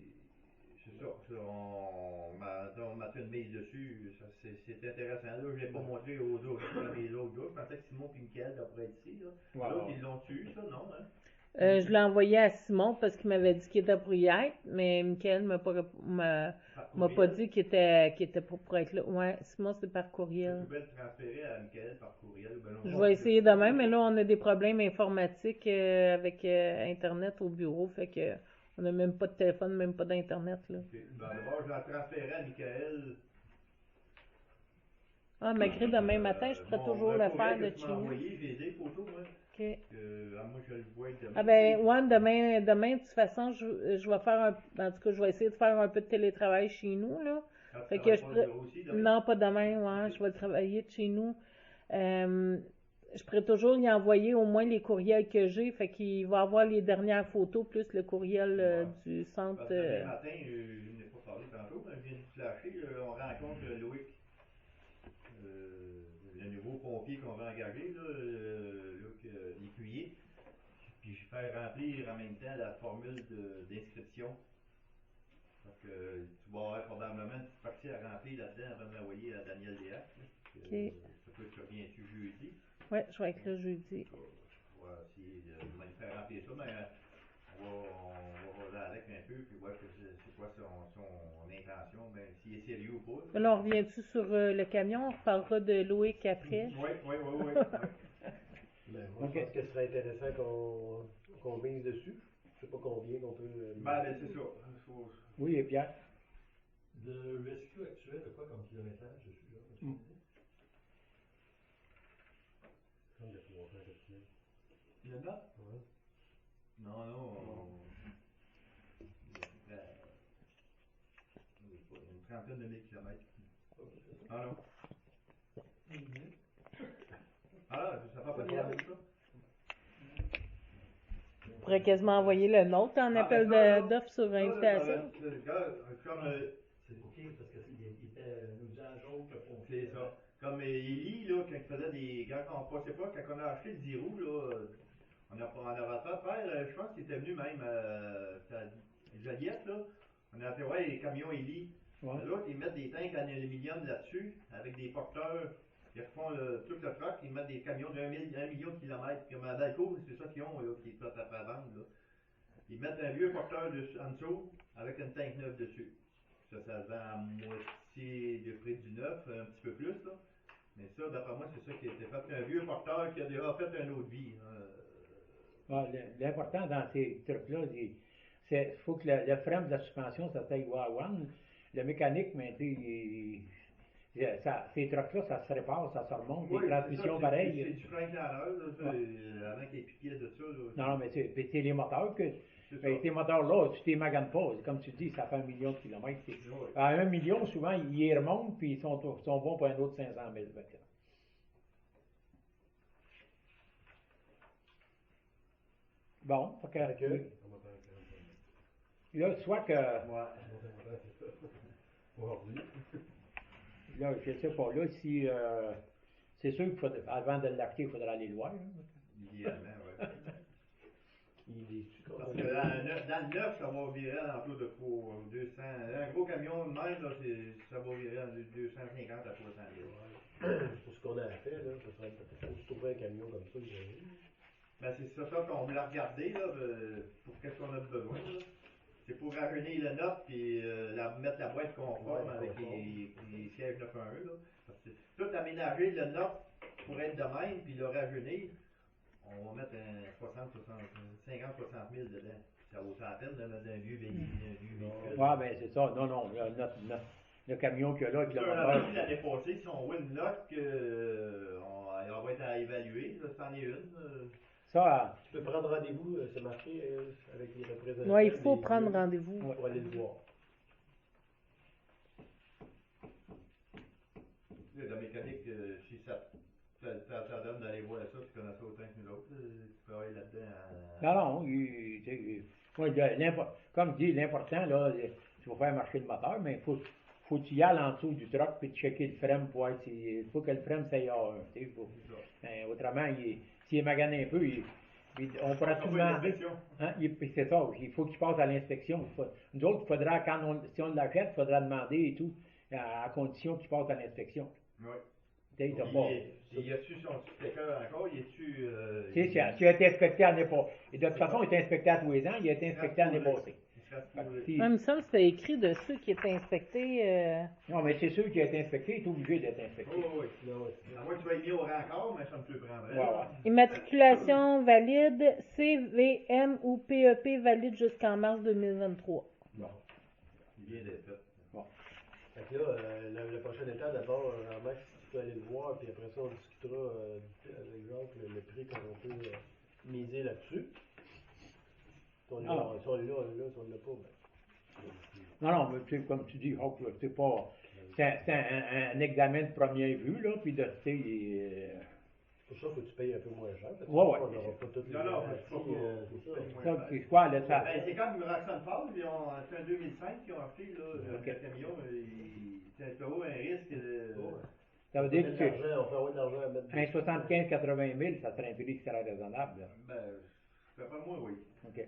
[SPEAKER 4] c'est ça. On m'a fait une mise dessus. C'est intéressant. Là, je ne l'ai pas montré aux autres, à mes autres gars. Je pensais que Simon et Michael devraient être ici. Là. L'autre, ils l'ont tué, ça, non? Hein?
[SPEAKER 2] Je l'ai envoyé à Simon parce qu'il m'avait dit qu'il était pour y être, mais Michael m'a pas dit qu'il était pour être là. Ouais, Simon, c'est par courriel.
[SPEAKER 4] Je pouvais le transférer à Michael par courriel.
[SPEAKER 2] Je vais essayer demain, mais là, on a des problèmes informatiques avec Internet au bureau, fait que on n'a même pas de téléphone, même pas d'Internet, là.
[SPEAKER 4] Okay. Ben, d'abord, je vais transférer à Michael.
[SPEAKER 2] Ah, malgré demain matin, je pourrais toujours le faire de
[SPEAKER 4] chez
[SPEAKER 2] chez nous.
[SPEAKER 4] J'ai des photos, moi.
[SPEAKER 2] OK.
[SPEAKER 4] Moi, je le vois demain.
[SPEAKER 2] Ah ben, ouais, demain, de toute façon, je vais faire en tout cas, je vais essayer de faire un peu de télétravail chez nous, là.
[SPEAKER 4] Ah,
[SPEAKER 2] Fait
[SPEAKER 4] tu
[SPEAKER 2] que je
[SPEAKER 4] travailles pas au bureau aussi, demain?
[SPEAKER 2] non, pas demain, ouais, je vais travailler de chez nous. Je pourrais toujours y envoyer au moins les courriels que j'ai, fait qu'il va avoir les dernières photos plus le courriel du centre.
[SPEAKER 4] Parce que demain matin, je n'ai pas parlé tantôt, mais je viens de flasher, on rencontre Loïc, le nouveau pompier qu'on va engager, là, Luc Lécuyer. Puis je fais remplir en même temps la formule d'inscription. Donc, tu vas avoir probablement une petite partie à remplir là-dedans avant de l'envoyer à Daniel Déac.
[SPEAKER 2] OK.
[SPEAKER 4] Ça peut te reviens-tu jeudi?
[SPEAKER 2] Ouais, je vais être là jeudi.
[SPEAKER 4] On va essayer de faire remplir ça, mais on va là avec un peu, puis voir c'est quoi son intention, mais s'il est sérieux ou pas.
[SPEAKER 2] Mais là, on revient-tu sur le camion? On reparlera de Loïc après.
[SPEAKER 4] Oui.
[SPEAKER 3] Ben, moi, je pense que ce serait intéressant qu'on mise dessus. Je sais pas combien qu'on peut.
[SPEAKER 4] Ben, c'est ça.
[SPEAKER 1] Oui, et Pierre?
[SPEAKER 7] Le rescue actuel a quoi comme kilométrage dessus, là?
[SPEAKER 3] longtemps que tu es.
[SPEAKER 4] Le note?
[SPEAKER 3] Ouais.
[SPEAKER 4] Non, une trentaine de mille kilomètres. Ah non. Ah, ça fait pas de bien, ça?
[SPEAKER 2] On pourrait quasiment envoyer le nôtre en appel d'offres sur invitation.
[SPEAKER 4] Comme,
[SPEAKER 6] C'est OK parce qu'il était un usage autre pour.
[SPEAKER 4] c'est ça. Comme Élie, là, quand il faisait des. Quand on passait pas, quand on a acheté le 10 roues, là, on avait fait faire, je pense qu'il était venu même à Joliette, là. On a fait, ouais, les camions Élie.
[SPEAKER 1] Ouais.
[SPEAKER 4] L'autre, ils mettent des tanks en aluminium là-dessus, avec des porteurs. Ils refont tout le truck, ils mettent des camions d'1 million de kilomètres. Comme à Dalco, c'est ça qu'ils ont, là, qui est prêt à vendre, là. Ils mettent un vieux porteur en dessous, avec une tank neuve dessus. Ça se vend à moitié du prix du neuf, un petit peu plus, là. Mais ça, d'après moi, c'est ça qui a été fait. Un vieux porteur qui a déjà fait une autre vie.
[SPEAKER 1] L'important dans ces trucs-là, c'est faut que le frein de la suspension, ça s'aille one. Le mécanique, mais ces trucs-là, ça se répare, ça se remonte,
[SPEAKER 4] Oui,
[SPEAKER 1] les transmissions pareilles.
[SPEAKER 4] C'est du Frank Lanner, là, avant qu'il ait piqué de ça. Là,
[SPEAKER 1] Non, mais c'est les moteurs que.
[SPEAKER 4] c'est
[SPEAKER 1] Ben,
[SPEAKER 4] ça.
[SPEAKER 1] ces moteurs-là, tu t'es maganes pas. Comme tu dis, ça fait 1 million de kilomètres.
[SPEAKER 4] Oui.
[SPEAKER 1] À 1 million, souvent, ils y remontent, puis ils sont bons pour un autre 500 000. Bon, fait que, là, soit que, là,
[SPEAKER 4] Ouais.
[SPEAKER 1] je sais pas, là, si, c'est sûr qu'il faut, avant de l'acheter, il faudra aller le voir.
[SPEAKER 4] Idéalement, oui.
[SPEAKER 3] Il est
[SPEAKER 4] Parce que dans le neuf, ça va virer à l'entour de 200. Un gros camion de même, là, ça va virer à 250 à 300 000.
[SPEAKER 3] Pour ce qu'on a fait, là, ça serait peut-être se trouver un camion comme ça,
[SPEAKER 4] Ben, c'est ça qu'on voulait regarder, là, pour qu'est-ce qu'on a besoin, là. C'est pour rajeunir le neuf puis mettre la boîte conforme avec les sièges 911, là. Parce que tout aménager le neuf pour être de même, puis le rajeunir, on va mettre un 50, 60 000 dedans. Ça vaut la peine de mettre un vieux véhicule.
[SPEAKER 1] Ouais, ben, c'est ça. Non, le camion qu'il y a là, avec le
[SPEAKER 4] On a
[SPEAKER 1] moteur.
[SPEAKER 4] vu l'année passée, si on voit une note on va être à évaluer, là, c'en est une.
[SPEAKER 1] Ça,
[SPEAKER 3] Tu peux prendre rendez-vous, c'est marqué avec les représentants.
[SPEAKER 2] Oui, il faut
[SPEAKER 3] des
[SPEAKER 2] prendre
[SPEAKER 3] lieux
[SPEAKER 2] rendez-vous.
[SPEAKER 3] pour aller le voir.
[SPEAKER 4] La mécanique, si ça donne d'aller voir ça, tu connais ça autant que nous autres, tu travailles là-dedans. Comme je dis, l'important, là, tu vas faire marcher le moteur, mais faut que tu y ailles en dessous du truck puis checker le frein pour être, il faut que le frein s'aille à 1. Autrement, s'il est magané un peu, on pourra tout demander. Hein, c'est ça, il faut qu'il passe à l'inspection. Nous autres, il faudra, si on l'achète, il faudra demander et tout, à condition qu'il passe à l'inspection. Oui.
[SPEAKER 1] Il
[SPEAKER 4] y a-tu son sticker encore? Y a-tu.
[SPEAKER 1] S'il a été inspecté l'année passée. Et de toute façon, il est inspecté à tous les ans, il a été inspecté l'année passée.
[SPEAKER 2] Il me semble que c'était écrit dessus qui est inspecté.
[SPEAKER 1] Non, mais c'est sûr qu'il a été inspecté, il est obligé d'être inspecté.
[SPEAKER 4] Oui. À moins que tu vas être mis au raccord, mais ça me peut prendre.
[SPEAKER 2] Immatriculation valide, CVM ou PEP valide jusqu'en mars 2023.
[SPEAKER 1] Bon.
[SPEAKER 4] Il vient d'être fait.
[SPEAKER 1] Bon.
[SPEAKER 3] Fait que là, la prochaine étape, d'abord, Max, tu peux aller le voir, puis après ça, on discutera avec Jacques le prix qu'on peut miser là-dessus. Si on l'a, si on l'a pas, ben.
[SPEAKER 1] Non, mais tu sais, comme tu dis, Hawk, là, c'est pas. C'est un examen de première vue, là, puis de, tu sais,
[SPEAKER 3] Pour ça, il faut que tu payes un peu moins cher. Parce que
[SPEAKER 1] Ouais.
[SPEAKER 3] on n'aura pas toutes les
[SPEAKER 4] Non,
[SPEAKER 3] garanties,
[SPEAKER 4] c'est
[SPEAKER 1] ça, c'est quoi, là, ça.
[SPEAKER 4] C'est comme Roxanne Falls, c'est un 2005 qu'ils ont acheté, là, le camion, c'est un risque de.
[SPEAKER 1] Ça veut dire que
[SPEAKER 3] on peut avoir de l'argent à mettre.
[SPEAKER 1] un 75-80 000, ça serait un prix qui serait raisonnable. Là.
[SPEAKER 4] Ben, d'après moi, oui.
[SPEAKER 1] OK.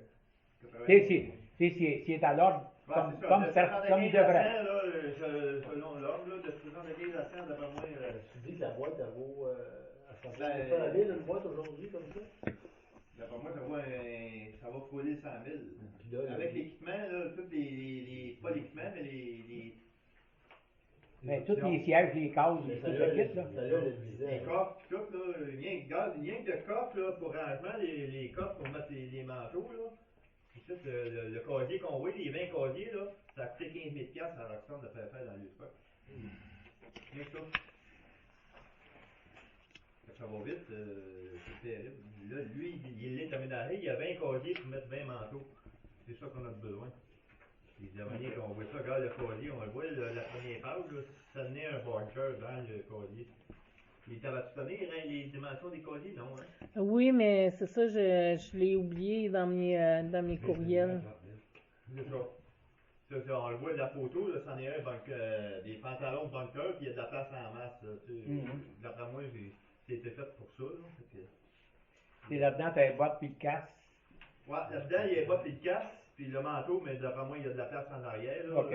[SPEAKER 1] Tu sais, s'il est à l'ordre, comme il devrait.
[SPEAKER 4] Là, selon l'ordre, de 75 à 100, d'après moi.
[SPEAKER 3] Tu dis que la boîte, elle vaut à 100 000 une boîte aujourd'hui, comme ça?
[SPEAKER 4] D'après moi, ça va frôler 100 000.
[SPEAKER 3] Puis là,
[SPEAKER 4] avec l'équipement, là, pas l'équipement, mais
[SPEAKER 1] Mais tous les sièges, les cases, tout le kit, là.
[SPEAKER 4] les coffres, tout, là, rien que de coffres, là, pour rangement, les coffres pour mettre les manteaux, là. Puis tout, le casier qu'on voit, les 20 casiers, là, ça a coûté 15 000 à Roxanne de faire dans le stock. Rien que ça. Ça va vite, c'est terrible. Là, lui, il est aménagé, il y a 20 casiers pour mettre 20 manteaux. C'est ça qu'on a besoin. Les derniers, on voit ça, regarde le casier, on le voit, la première page, là, ça tenait un bunker dans le casier. Il t'avait-tu donné les dimensions des casiers? Non, hein?
[SPEAKER 2] Oui, mais c'est ça, je l'ai oublié dans mes courriels.
[SPEAKER 4] C'est ça. On le voit de la photo, là, c'en est un des pantalons de bunker, puis il y a de la place en masse. Là, tu sais. D'après moi, c'était fait pour ça. Là,
[SPEAKER 1] Et là-dedans, t'as les bottes puis le casque.
[SPEAKER 4] Ouais, là-dedans, il y a les bottes et le casque, puis le manteau, mais d'après moi, il y a de la place en arrière. Là,
[SPEAKER 1] OK.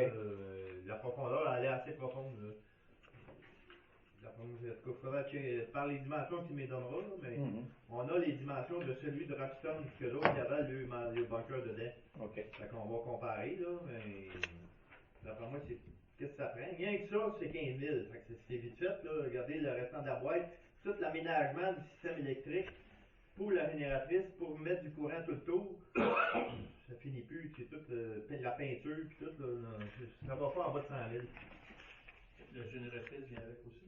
[SPEAKER 4] La profondeur, elle est assez profonde. Là. D'après moi, en tout cas, faudra que, par les dimensions qu'il me donnera, là, mais on a les dimensions de celui de Roxton, que l'autre, il y avait le bunker dedans.
[SPEAKER 1] OK.
[SPEAKER 4] Fait qu'on va comparer, là, mais d'après moi, qu'est-ce que ça prend? Rien que ça, c'est 15 000. Fait que c'est vite fait, là. Regardez le restant de la boîte, tout l'aménagement du système électrique pour la génératrice, pour mettre du courant tout le tour. Ça finit plus, c'est toute la peinture, puis tout, là, ça va pas en bas de 100 000.
[SPEAKER 7] La génératrice vient avec aussi?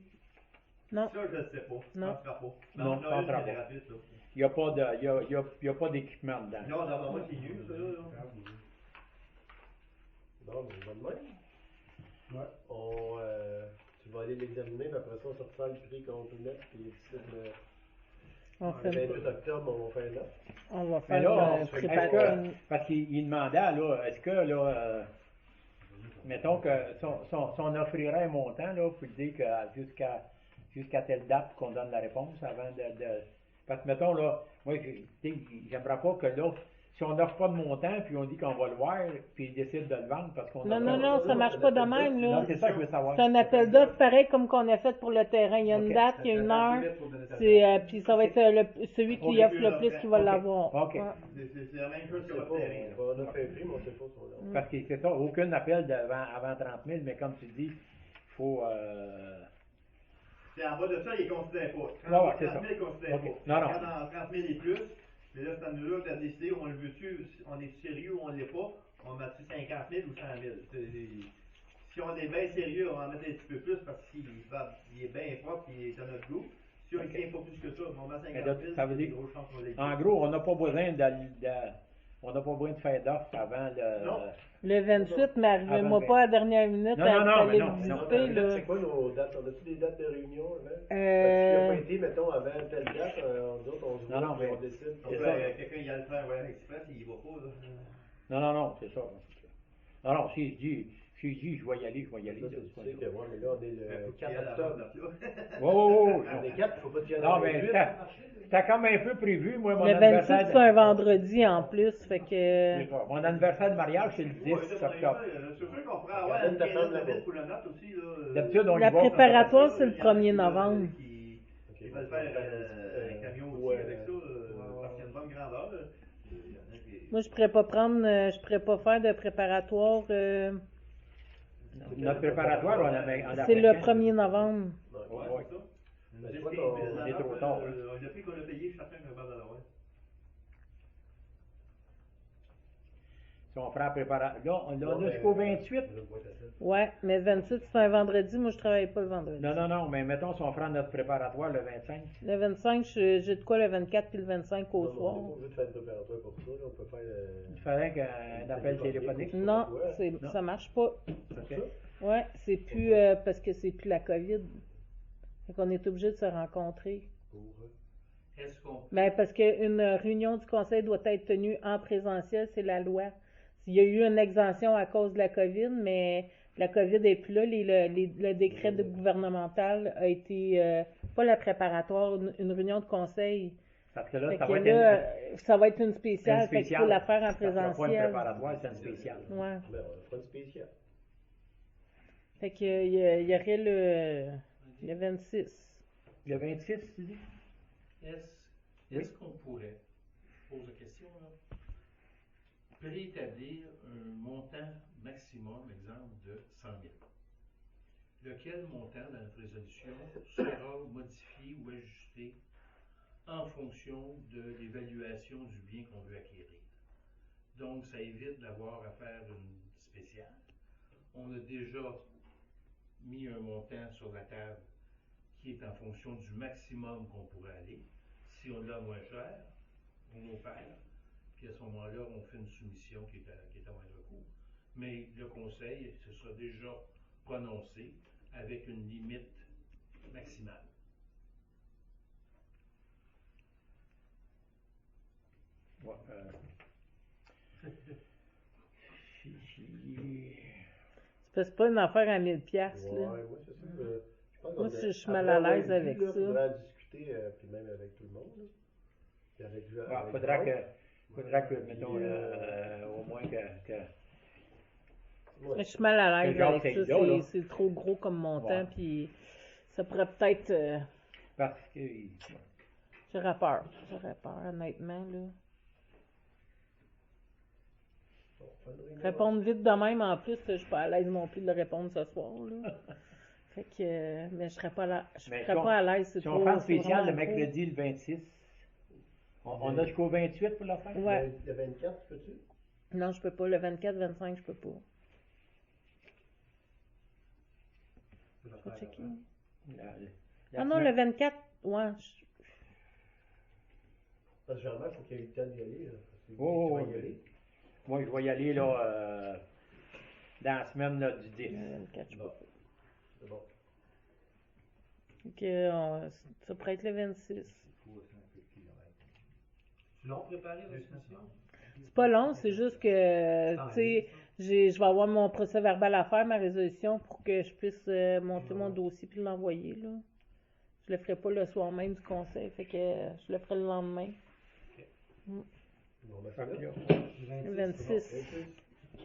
[SPEAKER 2] Non.
[SPEAKER 4] Ça, je ne sais pas. Je
[SPEAKER 2] Non.
[SPEAKER 4] ne pensera pas.
[SPEAKER 1] Non,
[SPEAKER 4] on a
[SPEAKER 1] je
[SPEAKER 4] une
[SPEAKER 1] penserai pas.
[SPEAKER 4] génératrice, là.
[SPEAKER 1] Il n'y a pas d'équipement dedans.
[SPEAKER 4] Non, d'après moi, c'est nul, ça, là.
[SPEAKER 3] Non, mais bonne main.
[SPEAKER 5] Ouais.
[SPEAKER 3] Tu vas aller l'examiner, puis après ça, on se reprend le prix qu'on peut mettre, puis d'ici
[SPEAKER 2] On
[SPEAKER 3] le
[SPEAKER 2] fait,
[SPEAKER 3] 28 octobre, on va faire là.
[SPEAKER 2] on va
[SPEAKER 1] Mais
[SPEAKER 2] faire
[SPEAKER 1] là,
[SPEAKER 2] préparer.
[SPEAKER 1] parce qu'il demandait, là, est-ce que, là, mettons que si on offrirait un montant, là, pour dire que jusqu'à telle date qu'on donne la réponse avant de parce que, mettons, là, moi, j'aimerais pas que là, si on n'offre pas de montant, puis on dit qu'on va le voir, puis ils décident de le vendre parce qu'on
[SPEAKER 2] Non,
[SPEAKER 1] a
[SPEAKER 2] non, non, ça marche pas de même, là.
[SPEAKER 1] Non, c'est ça que je veux savoir.
[SPEAKER 2] C'est un appel d'offres pareil comme qu'on a fait pour le terrain. Il y a une
[SPEAKER 1] Ok.
[SPEAKER 2] date, il y a une heure. Puis ça va être celui qui
[SPEAKER 1] Ok.
[SPEAKER 2] offre le plus qui va
[SPEAKER 1] Ok.
[SPEAKER 2] l'avoir.
[SPEAKER 1] Ok.
[SPEAKER 2] Ouais.
[SPEAKER 4] C'est la même chose
[SPEAKER 3] On
[SPEAKER 4] que
[SPEAKER 3] sait
[SPEAKER 4] votre
[SPEAKER 3] pas,
[SPEAKER 4] terrain, là.
[SPEAKER 3] on a fait un prix, mais on sait pas son nom.
[SPEAKER 1] Parce que c'est ça, aucun appel avant 30 000, mais comme tu dis, il faut...
[SPEAKER 4] C'est en bas de ça, il ne considère pas. 30
[SPEAKER 1] Ouais, c'est
[SPEAKER 4] 000,
[SPEAKER 1] ça.
[SPEAKER 4] il ne considère
[SPEAKER 1] Ok.
[SPEAKER 4] pas.
[SPEAKER 1] Non, non.
[SPEAKER 4] Quand dans 30 000 et plus, mais là, c'est à nous là que tu as décidé, on le veut-tu, on est sérieux ou on ne l'est pas, on met 50 000 ou 100 000. Si on est bien sérieux, on va en mettre un petit peu plus parce qu'il est bien propre et il est à notre goût. Si on ne tient pas plus que ça, on met 50 000,
[SPEAKER 1] ça veut
[SPEAKER 4] c'est des
[SPEAKER 1] dire-
[SPEAKER 4] grosses chances qu'on l'ait.
[SPEAKER 1] En gros, on n'a pas besoin on n'a pas besoin de faire d'offre avant le...
[SPEAKER 4] Non.
[SPEAKER 2] Le 28, mais arrivez-moi
[SPEAKER 1] Avant
[SPEAKER 2] pas à la dernière minute
[SPEAKER 1] Non,
[SPEAKER 2] à
[SPEAKER 1] non, non,
[SPEAKER 2] aller
[SPEAKER 1] mais non,
[SPEAKER 2] le
[SPEAKER 1] mais non.
[SPEAKER 2] visiter, là.
[SPEAKER 3] C'est quoi nos dates? On a-tu des dates de réunion avant?
[SPEAKER 2] Euh,
[SPEAKER 3] S'il n'a pas été, mettons, avant telle date, nous autres, on se voit,
[SPEAKER 1] Non, non,
[SPEAKER 3] puis
[SPEAKER 1] mais-
[SPEAKER 3] on décide.
[SPEAKER 4] Donc, quelqu'un y a le faire, ouais, express, il va pas, là.
[SPEAKER 1] Non, c'est ça. Non, si je dis, je vais y aller,
[SPEAKER 3] Ça,
[SPEAKER 1] de
[SPEAKER 3] tu
[SPEAKER 1] toute
[SPEAKER 3] sais
[SPEAKER 1] façon.
[SPEAKER 3] que, ouais, mais là, on est le 4 octobre.
[SPEAKER 1] Ouais.
[SPEAKER 3] On est 4, il ne faut pas te y aller
[SPEAKER 1] Non,
[SPEAKER 3] le
[SPEAKER 1] mais
[SPEAKER 3] 28.
[SPEAKER 1] c'était comme un peu prévu, moi, mon
[SPEAKER 2] Le 26,
[SPEAKER 1] anniversaire.
[SPEAKER 2] c'est un vendredi en plus, fait que...
[SPEAKER 1] C'est ça. Mon anniversaire de mariage, c'est le 10 octobre.
[SPEAKER 4] C'est sûr qu'on pourrait avoir
[SPEAKER 3] Regarde
[SPEAKER 4] une
[SPEAKER 3] ta
[SPEAKER 4] quinzaine
[SPEAKER 3] femme
[SPEAKER 4] de
[SPEAKER 3] là-bas.
[SPEAKER 4] mètres pour le note aussi, là.
[SPEAKER 1] D'habitude, on y
[SPEAKER 2] La
[SPEAKER 1] va.
[SPEAKER 2] préparatoire, c'est le
[SPEAKER 4] Il y en a
[SPEAKER 2] 1er
[SPEAKER 4] qui,
[SPEAKER 2] novembre.
[SPEAKER 4] Qui veulent faire un camion aussi
[SPEAKER 3] ouais,
[SPEAKER 4] avec ça, parce qu'il y a une bonne grandeur. Là. Il y en a qui-
[SPEAKER 2] Moi, je pourrais pas faire de préparatoire.
[SPEAKER 1] Notre préparatoire, on a
[SPEAKER 2] C'est
[SPEAKER 1] fait
[SPEAKER 2] le
[SPEAKER 1] quand?
[SPEAKER 2] 1er novembre.
[SPEAKER 4] Ouais,
[SPEAKER 1] Ouais.
[SPEAKER 4] c'est ça.
[SPEAKER 3] Ben,
[SPEAKER 4] Une
[SPEAKER 3] je crois
[SPEAKER 4] 10-15
[SPEAKER 3] qu'on-
[SPEAKER 4] 000
[SPEAKER 1] on est
[SPEAKER 4] la
[SPEAKER 1] trop
[SPEAKER 4] note,
[SPEAKER 1] tard,
[SPEAKER 4] le prix qu'on a payé chacun un bas de la ouais.
[SPEAKER 1] Si on fera préparatoire. Là, on
[SPEAKER 3] Non,
[SPEAKER 1] a
[SPEAKER 3] mais-
[SPEAKER 1] jusqu'au 28.
[SPEAKER 2] Ouais, mais le 28, c'est un vendredi. Moi, je travaille pas le vendredi.
[SPEAKER 1] Non, mais mettons, si on fera notre préparatoire le 25.
[SPEAKER 2] Le 25, j'ai de quoi le 24 puis le 25 au
[SPEAKER 3] Non,
[SPEAKER 2] soir.
[SPEAKER 3] on n'est pas obligé de faire le préparatoire pour ça, là. On peut faire
[SPEAKER 1] Il fallait qu'un appel téléphonique.
[SPEAKER 2] Non,
[SPEAKER 1] Non.
[SPEAKER 2] ça marche pas.
[SPEAKER 1] OK.
[SPEAKER 2] Ouais, c'est plus parce que c'est plus la COVID. Fait qu'on est obligé de se rencontrer.
[SPEAKER 7] Est-ce qu'on
[SPEAKER 2] Ben, parce qu'une réunion du conseil doit être tenue en présentiel, c'est la loi. Il y a eu une exemption à cause de la COVID, mais la COVID n'est plus là. Le décret gouvernemental a été, pas la préparatoire, une réunion de conseil.
[SPEAKER 1] Parce que là,
[SPEAKER 2] Fait
[SPEAKER 1] ça
[SPEAKER 2] que
[SPEAKER 1] va être
[SPEAKER 2] là, ça va être une
[SPEAKER 1] une
[SPEAKER 2] spéciale, fait qu'il faut la faire en
[SPEAKER 1] Ça sera pas une
[SPEAKER 2] présentiel.
[SPEAKER 1] préparatoire, c'est une spéciale.
[SPEAKER 2] Ouais.
[SPEAKER 3] Ben, on fera une spéciale.
[SPEAKER 2] Fait que, il y aurait le 26.
[SPEAKER 1] Le 26, tu dis?
[SPEAKER 7] est-ce qu'on pourrait, je pose la question, là, préétablir un montant maximum, exemple, de 100 000? Lequel montant dans notre résolution sera modifié ou ajusté en fonction de l'évaluation du bien qu'on veut acquérir. Donc, ça évite d'avoir à faire une spéciale. On a déjà mis un montant sur la table qui est en fonction du maximum qu'on pourrait aller. Si on l'a moins cher, on opère, puis à ce moment-là, on fait une soumission qui est à moindre coût. Mais le conseil se sera déjà prononcé avec une limite maximale.
[SPEAKER 1] Ouais,
[SPEAKER 2] C'est pas une affaire à 1000$, là.
[SPEAKER 3] Ouais, moi, c'est ça. Je pense
[SPEAKER 2] Moi,
[SPEAKER 3] qu'on
[SPEAKER 2] je suis
[SPEAKER 3] après
[SPEAKER 2] mal à
[SPEAKER 3] avoir
[SPEAKER 2] l'aise
[SPEAKER 3] vu,
[SPEAKER 2] avec
[SPEAKER 3] là,
[SPEAKER 2] ça.
[SPEAKER 3] faudra en discuter, puis même avec tout le monde. Là. Puis avec, avec
[SPEAKER 1] faudra que, mettons,
[SPEAKER 3] puis,
[SPEAKER 1] au moins que
[SPEAKER 3] ouais.
[SPEAKER 2] Je suis mal à l'aise
[SPEAKER 1] Que Jacques
[SPEAKER 2] avec ça.
[SPEAKER 1] Taylor, là.
[SPEAKER 2] C'est trop gros comme montant,
[SPEAKER 1] Ouais.
[SPEAKER 2] puis ça pourrait peut-être...
[SPEAKER 1] parce que
[SPEAKER 2] J'aurais peur, honnêtement, là.
[SPEAKER 3] Bon, fin de réunion.
[SPEAKER 2] Répondre vite de même, en plus, je suis pas à l'aise non plus de le répondre ce soir, là. Fait que... mais je serais pas
[SPEAKER 1] Mais
[SPEAKER 2] pas à l'aise, c'est
[SPEAKER 1] si
[SPEAKER 2] trop...
[SPEAKER 1] on fait un
[SPEAKER 2] c'est
[SPEAKER 1] spécial le
[SPEAKER 2] vraiment trop.
[SPEAKER 1] mercredi le 26, on a jusqu'au 28 pour le faire?
[SPEAKER 2] Ouais.
[SPEAKER 3] Le 24, peux-tu?
[SPEAKER 2] Non, je peux pas. Le 24, 25, je peux pas. Faut checker. Ah non, le 24, ouais.
[SPEAKER 3] Parce que généralement, il faut qu'il y ait eu le temps d'y aller. Là, parce que
[SPEAKER 1] Oh,
[SPEAKER 3] tu vas
[SPEAKER 1] oui.
[SPEAKER 3] y aller.
[SPEAKER 1] Moi, je vais y aller là, dans la semaine là, du 10.
[SPEAKER 2] Le 24, je peux
[SPEAKER 3] Bon.
[SPEAKER 2] pas.
[SPEAKER 3] C'est bon.
[SPEAKER 2] Donc, ça pourrait être le 26.
[SPEAKER 4] Tu l'as préparé, la soumission?
[SPEAKER 2] C'est pas long, c'est juste que, tu sais, je vais avoir mon procès verbal à faire, ma résolution, pour que je puisse monter mon dossier puis l'envoyer, là. Je le ferai pas le soir même du conseil, fait que je le ferai le lendemain.
[SPEAKER 3] Bon, ben,
[SPEAKER 1] Fait que
[SPEAKER 3] c'est
[SPEAKER 1] là,
[SPEAKER 3] là.
[SPEAKER 2] Le 26.
[SPEAKER 5] Tu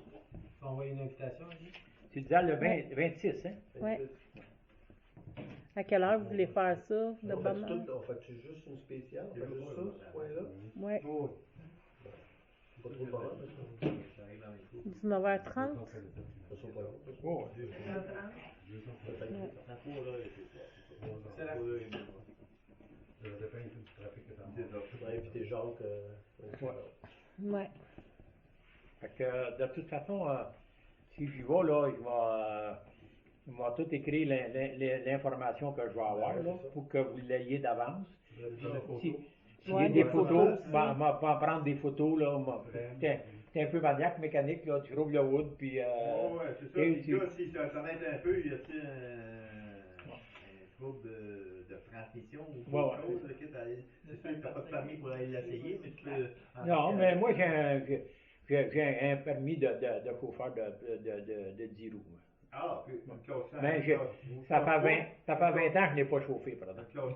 [SPEAKER 5] vas envoyer une invitation, lui?
[SPEAKER 1] tu disais le 26, hein?
[SPEAKER 2] Ouais. À quelle heure vous voulez faire ça, de
[SPEAKER 3] On
[SPEAKER 2] bonne
[SPEAKER 3] fait
[SPEAKER 2] heure?
[SPEAKER 3] on fait juste une spéciale? On fait juste ça, ce point-là?
[SPEAKER 2] Ouais.
[SPEAKER 5] Oui.
[SPEAKER 3] Pas trop de moment, parce que
[SPEAKER 2] 19h30?
[SPEAKER 3] ça sera pas long.
[SPEAKER 1] Oh,
[SPEAKER 5] C'est la Ça dépend du trafic que tu as.
[SPEAKER 3] On va inviter Jacques.
[SPEAKER 2] Ouais.
[SPEAKER 1] fait que de toute façon, si j'y vais, là, je vais tout écrire l'information que je vais avoir, là, pour que vous l'ayez d'avance. Si il y a
[SPEAKER 2] Ouais,
[SPEAKER 1] des
[SPEAKER 2] des
[SPEAKER 1] photos,
[SPEAKER 2] photos
[SPEAKER 1] on va prendre des photos, là. T'es un peu maniaque mécanique, là, tu roules le wood, puis...
[SPEAKER 4] Ouais, c'est ça.
[SPEAKER 1] et
[SPEAKER 4] Puis
[SPEAKER 1] tu-
[SPEAKER 4] là, si ça m'aide un peu, y a-t-il un trouble de transmission ou
[SPEAKER 1] Ouais,
[SPEAKER 4] autre
[SPEAKER 1] ouais,
[SPEAKER 4] chose? C'est sûr que tu n'as pas de permis pour aller l'essayer, mais tu peux...
[SPEAKER 1] Non, mais moi, j'ai un permis de chauffeur de 10 roues.
[SPEAKER 4] Ah,
[SPEAKER 1] Mais ça fait 20 ans que je n'ai pas chauffé, par exemple.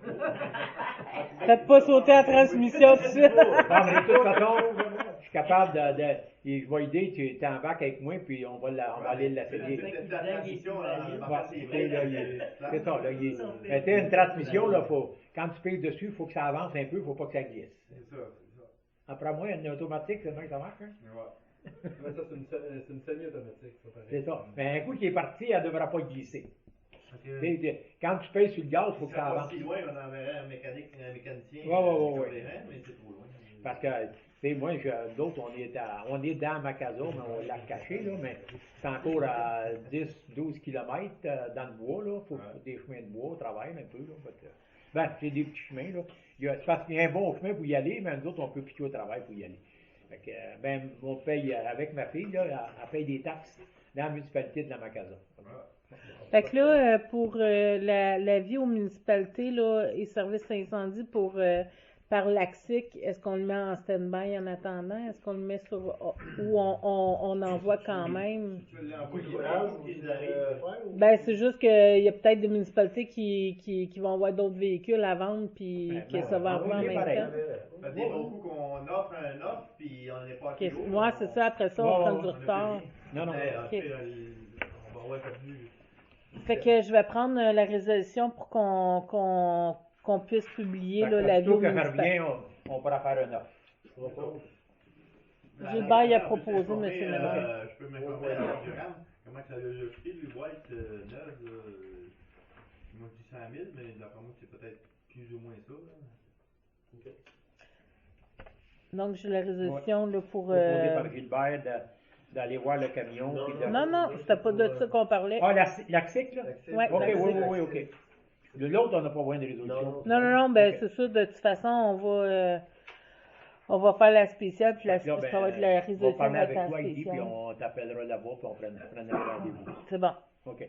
[SPEAKER 2] Faites pas sauter la transmission tout de suite.
[SPEAKER 1] Non, mais de toute façon, je suis capable je vais aider, tu embarques avec moi, puis on va aller l'essayer.
[SPEAKER 4] La transmission,
[SPEAKER 1] C'est ça, là, mais tu sais, une transmission, là, quand tu pèses dessus, il faut que ça avance un peu, il ne faut pas que ça glisse.
[SPEAKER 4] C'est ça.
[SPEAKER 1] Après moi, une automatique, c'est même que ça marche, hein?
[SPEAKER 5] Ouais, ça, c'est une semi-automatique, ça, pareil.
[SPEAKER 1] C'est ça. Mais un coup qui est parti, elle ne devra pas glisser.
[SPEAKER 4] Ok.
[SPEAKER 1] Tu sais, quand tu pèses sur le gaz, il faut que ça
[SPEAKER 4] Pas
[SPEAKER 1] avance.
[SPEAKER 4] si loin, on enverrait un mécanicien.
[SPEAKER 1] Ouais.
[SPEAKER 4] Mais c'est trop loin.
[SPEAKER 1] Parce que, tu sais, moi, d'autres, on est dans Macasa, mais on l'a caché, là, mais c'est encore à 10-12 km dans le bois, là. Faut des chemins de bois au travail, un peu, là. Ben, c'est des petits chemins, là. C'est parce qu'il y a un bon chemin pour y aller, mais nous autres, on peut piquer au travail pour y aller. Fait que, ben, on paye, avec ma fille, là, elle paye des taxes dans la municipalité de la Macasa.
[SPEAKER 2] Fait que là, pour la vie aux municipalités là, et services incendie par l'AXIC, est-ce qu'on le met en stand-by en attendant? Est-ce qu'on le met sur... ou on envoie quand même?
[SPEAKER 4] Tu veux
[SPEAKER 3] Beaucoup de
[SPEAKER 4] l'envoyer
[SPEAKER 3] courage,
[SPEAKER 4] qu'ils arrivent.
[SPEAKER 2] Ben, c'est juste qu'il y a peut-être des municipalités qui vont avoir d'autres véhicules à vendre puis que ça va arriver en même
[SPEAKER 1] pareil.
[SPEAKER 2] temps.
[SPEAKER 4] Ça fait beaucoup qu'on offre un offre, puis on n'est pas
[SPEAKER 2] Ok,
[SPEAKER 4] kilo.
[SPEAKER 2] moi, c'est ça. Après ça, on prend du
[SPEAKER 4] On a
[SPEAKER 2] retard.
[SPEAKER 4] plus
[SPEAKER 1] Non, non.
[SPEAKER 4] rien.
[SPEAKER 2] Ok.
[SPEAKER 4] On va avoir perdu.
[SPEAKER 2] Fait que je vais prendre la résolution pour qu'on puisse publier là, la vie
[SPEAKER 1] Plutôt
[SPEAKER 2] aux
[SPEAKER 1] que ça
[SPEAKER 2] municipalités.
[SPEAKER 1] revient, on pourra faire un offre.
[SPEAKER 2] Gilbert, il a proposé, M. Ménard.
[SPEAKER 4] Je peux m'informer à la Durham. Comment ça lui a coûté, lui, boîte neuve. Moi, je dis 100 000, mais d'après moi, c'est peut-être plus ou moins ça. Là.
[SPEAKER 2] Donc, j'ai la résolution là, pour...
[SPEAKER 1] Proposé par Gilbert d'aller voir le camion. Puis de...
[SPEAKER 2] Non, c'était pas de ça qu'on parlait.
[SPEAKER 1] Ah, l'AXIC, là?
[SPEAKER 2] Ouais,
[SPEAKER 1] Ok,
[SPEAKER 2] l'AXIC.
[SPEAKER 1] oui, ok. De l'autre, on n'a pas besoin de résolution.
[SPEAKER 2] Non, ben
[SPEAKER 1] Ok.
[SPEAKER 2] c'est sûr, de toute façon, on va faire la spéciale, puis
[SPEAKER 1] Là, ben,
[SPEAKER 2] ça va être la
[SPEAKER 1] on va
[SPEAKER 2] résolution
[SPEAKER 1] parler
[SPEAKER 2] va être
[SPEAKER 1] avec
[SPEAKER 2] en
[SPEAKER 1] toi, Guy, puis
[SPEAKER 2] spécial.
[SPEAKER 1] on t'appellera là-bas, puis on prendra un rendez-vous.
[SPEAKER 2] C'est bon.
[SPEAKER 1] OK.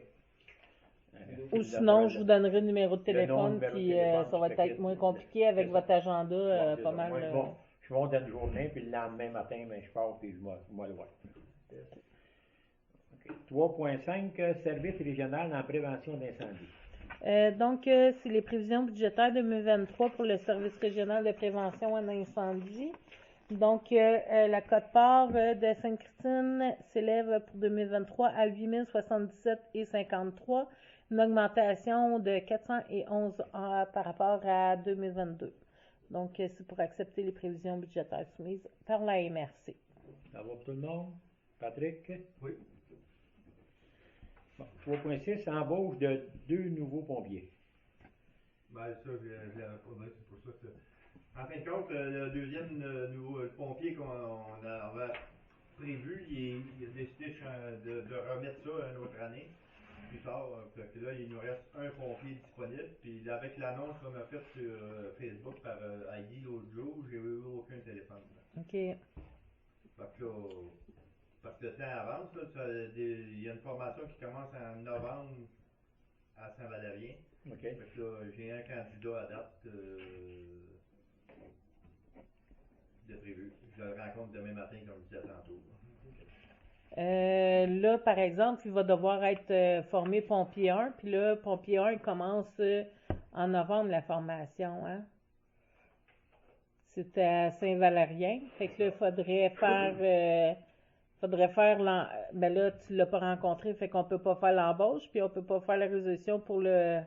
[SPEAKER 2] Ou sinon, je vous donnerai le numéro de téléphone,
[SPEAKER 1] numéro de
[SPEAKER 2] puis
[SPEAKER 1] téléphone,
[SPEAKER 2] ça va
[SPEAKER 1] fait que
[SPEAKER 2] être moins compliqué avec
[SPEAKER 1] c'est ça.
[SPEAKER 2] votre agenda,
[SPEAKER 1] Bon, c'est
[SPEAKER 2] pas
[SPEAKER 1] ça.
[SPEAKER 2] mal.
[SPEAKER 1] Moi, je monte une journée, puis le lendemain matin, ben, je pars, puis je vais le voir. OK. 3.5, service régional en prévention d'incendie.
[SPEAKER 2] Donc, c'est les prévisions budgétaires 2023 pour le service régional de prévention en incendie. Donc, la quote-part de Sainte-Christine s'élève pour 2023 à 8077,53, une augmentation de 411 par rapport à 2022. Donc, c'est pour accepter les prévisions budgétaires soumises par la MRC.
[SPEAKER 1] Ça va pour tout le monde? Patrick?
[SPEAKER 4] Oui.
[SPEAKER 1] Bon, 3.6, embauche de 2 nouveaux pompiers.
[SPEAKER 4] Ben, ça, je l'avais pas dit, c'est pour ça que. En fin de compte, le deuxième nouveau pompier qu'on avait prévu, il a décidé de remettre ça une autre année, plus tard. Fait que là, il nous reste un pompier disponible. Puis avec l'annonce qu'on a faite sur Facebook par Heidi l'autre jour, j'ai eu aucun téléphone.
[SPEAKER 2] OK.
[SPEAKER 4] Fait que là, parce que le temps avance, là, il y a une formation qui commence en novembre à Saint-Valérien.
[SPEAKER 1] OK.
[SPEAKER 4] Fait que là, j'ai un candidat à date de prévu. Je le rencontre demain matin, comme je disais tantôt.
[SPEAKER 2] Là, par exemple, il va devoir être formé pompier 1, puis là, pompier 1, il commence en novembre la formation, hein? C'était à Saint-Valérien. Fait que là, il faudrait faire ben là, tu l'as pas rencontré, fait qu'on peut pas faire l'embauche, puis on peut pas faire la résolution pour la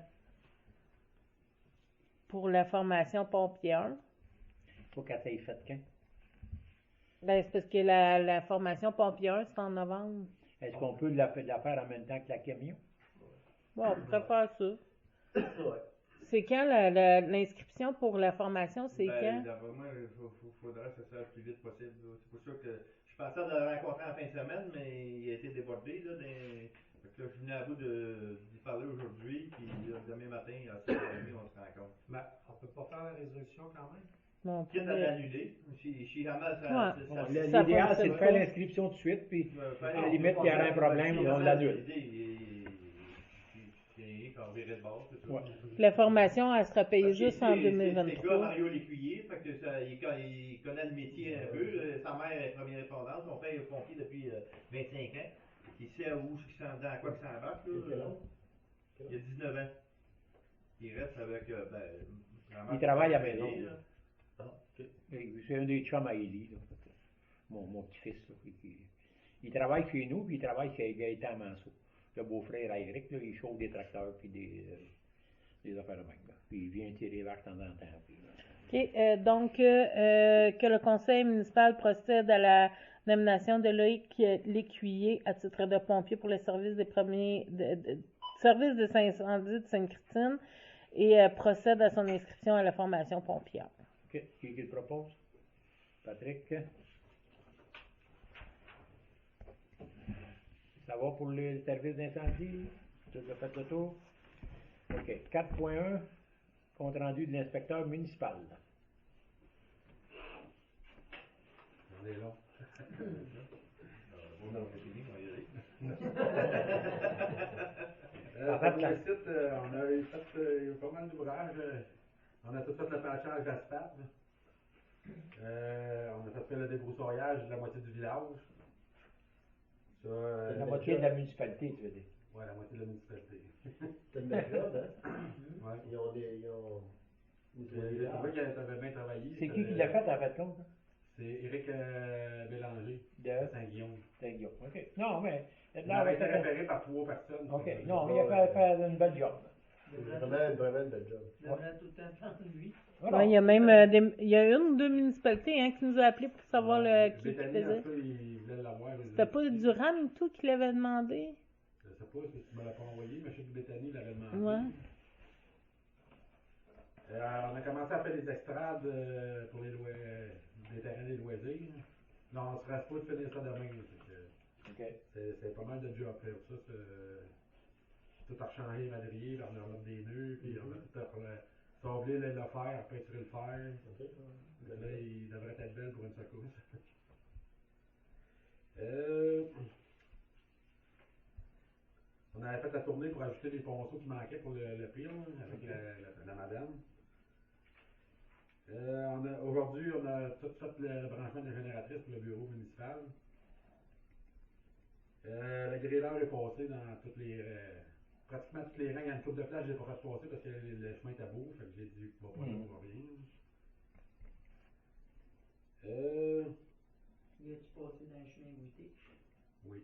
[SPEAKER 2] formation pompier 1.
[SPEAKER 1] Faut qu'elle s'aille faite quand?
[SPEAKER 2] Ben, c'est parce que la formation pompier 1, c'est en novembre.
[SPEAKER 1] Est-ce qu'on peut la faire en même temps que la camion?
[SPEAKER 2] Bon, on pourrait faire ça.
[SPEAKER 3] Ouais.
[SPEAKER 2] C'est quand l'inscription pour la formation, c'est quand?
[SPEAKER 4] D'après moi, il faudrait que ça soit le plus vite possible. Là. C'est pour ça que je pensais de le rencontrer en fin de semaine, mais il a été débordé. Là, Fait que là, je venais à bout d'y parler aujourd'hui, puis là, demain matin, à 7h30, on se rencontre.
[SPEAKER 5] Mais on peut pas faire la résolution quand même?
[SPEAKER 2] Bon,
[SPEAKER 4] Quitte à l'annuler, si jamais ça.
[SPEAKER 2] Ouais.
[SPEAKER 1] Bon,
[SPEAKER 2] Ça
[SPEAKER 1] l'idéal, c'est de
[SPEAKER 2] fonctionne
[SPEAKER 1] faire
[SPEAKER 2] pas.
[SPEAKER 1] l'inscription tout de suite, puis
[SPEAKER 4] À
[SPEAKER 1] la limite, il y aura un problème, on l'annule.
[SPEAKER 4] Quand on virait de bord, c'est ça.
[SPEAKER 1] Ouais.
[SPEAKER 2] La formation, elle sera payée
[SPEAKER 4] Parce que
[SPEAKER 2] juste en
[SPEAKER 4] c'est le gars
[SPEAKER 2] 2023.
[SPEAKER 4] Mario Lécuyer, fait que il connaît le métier un peu. Sa mère est première répondante, son père est pompier depuis 25 ans. Il sait dans quoi il s'embarque. Il a 19 ans. Il reste avec. Vraiment,
[SPEAKER 1] Il travaille à la maison.
[SPEAKER 4] là.
[SPEAKER 3] Ah, ok.
[SPEAKER 1] C'est un des chums à Élie, là. Mon petit-fils, là, il travaille chez nous, puis il travaille chez Gaëtan Manceau. Le beau-frère à Eric, là, il chauffe des tracteurs, puis des affaires de même, là. Puis il vient tirer vers de temps en temps. Puis,
[SPEAKER 2] OK. Donc, que le conseil municipal procède à la nomination de Loïc Lécuyer à titre de pompier pour le service service de incendie de Sainte-Christine et procède à son inscription à la formation pompière.
[SPEAKER 1] OK. Qui le propose? Patrick? Ça va pour le service d'incendie? Tu as fait le tour? OK. 4.1, compte rendu de l'inspecteur municipal.
[SPEAKER 5] On est là.
[SPEAKER 4] Bon, c'est fini, on va y aller.
[SPEAKER 1] En fait,
[SPEAKER 5] Pour le site, on a eu pas mal d'ouvrages. On a tout fait le patchage d'asphalte. On a fait le débroussaillage de la moitié du village. Ça,
[SPEAKER 1] La moitié de la municipalité, tu veux dire.
[SPEAKER 5] Ouais, la moitié de la municipalité.
[SPEAKER 3] C'est une belle job, hein?
[SPEAKER 5] Ouais.
[SPEAKER 3] Ils ont des.
[SPEAKER 5] J'ai trouvé qu'elle avait bien travaillé.
[SPEAKER 1] C'est qui l'a fait, en fait, compte?
[SPEAKER 5] C'est Éric Bélanger,
[SPEAKER 1] De
[SPEAKER 5] Saint-Guillaume.
[SPEAKER 1] Saint-Guillaume. OK. Non, mais.
[SPEAKER 5] Il avait été référé par 3 personnes.
[SPEAKER 1] OK. Non, il a fait une belle job.
[SPEAKER 3] Vraiment une belle job.
[SPEAKER 6] Devrait tout le temps prendre lui.
[SPEAKER 1] Voilà.
[SPEAKER 2] Ouais, il y a même il y a une ou deux municipalités qui nous a appelé pour savoir qui
[SPEAKER 5] Béthanie, en
[SPEAKER 2] faisait.
[SPEAKER 5] tout cas, il voulait l'avoir.
[SPEAKER 2] C'était pas Durham et tout qui l'avait demandé?
[SPEAKER 5] Je sais pas si tu me l'as pas envoyé, mais je sais que Béthanie l'avait demandé.
[SPEAKER 2] Ouais.
[SPEAKER 5] On a commencé à faire des estrades pour les terrains des loisirs. Non, on ne se rase pas de finir ça demain.
[SPEAKER 1] OK.
[SPEAKER 5] C'est pas mal de job à faire. Ça, tout rechangeé les madriers, puis on a remis des nœuds, puis on a tout sablé le fer, peinturé le fer.
[SPEAKER 3] Ok.
[SPEAKER 5] Là, il devrait être belle pour une secousse. On avait fait la tournée pour ajouter les ponceaux qui manquaient pour le pire, là, avec la madame. Aujourd'hui, on a tout fait le branchement de la génératrice pour le bureau municipal. Le grilleur est passé dans toutes les. Pratiquement toutes les rangs. Il y a une coupe de place que j'ai pas fait passer parce que le chemin est à bout. Fait que j'ai dit va pas là, on va rien.
[SPEAKER 6] Y a-tu passé dans le chemin goûté?
[SPEAKER 5] Oui.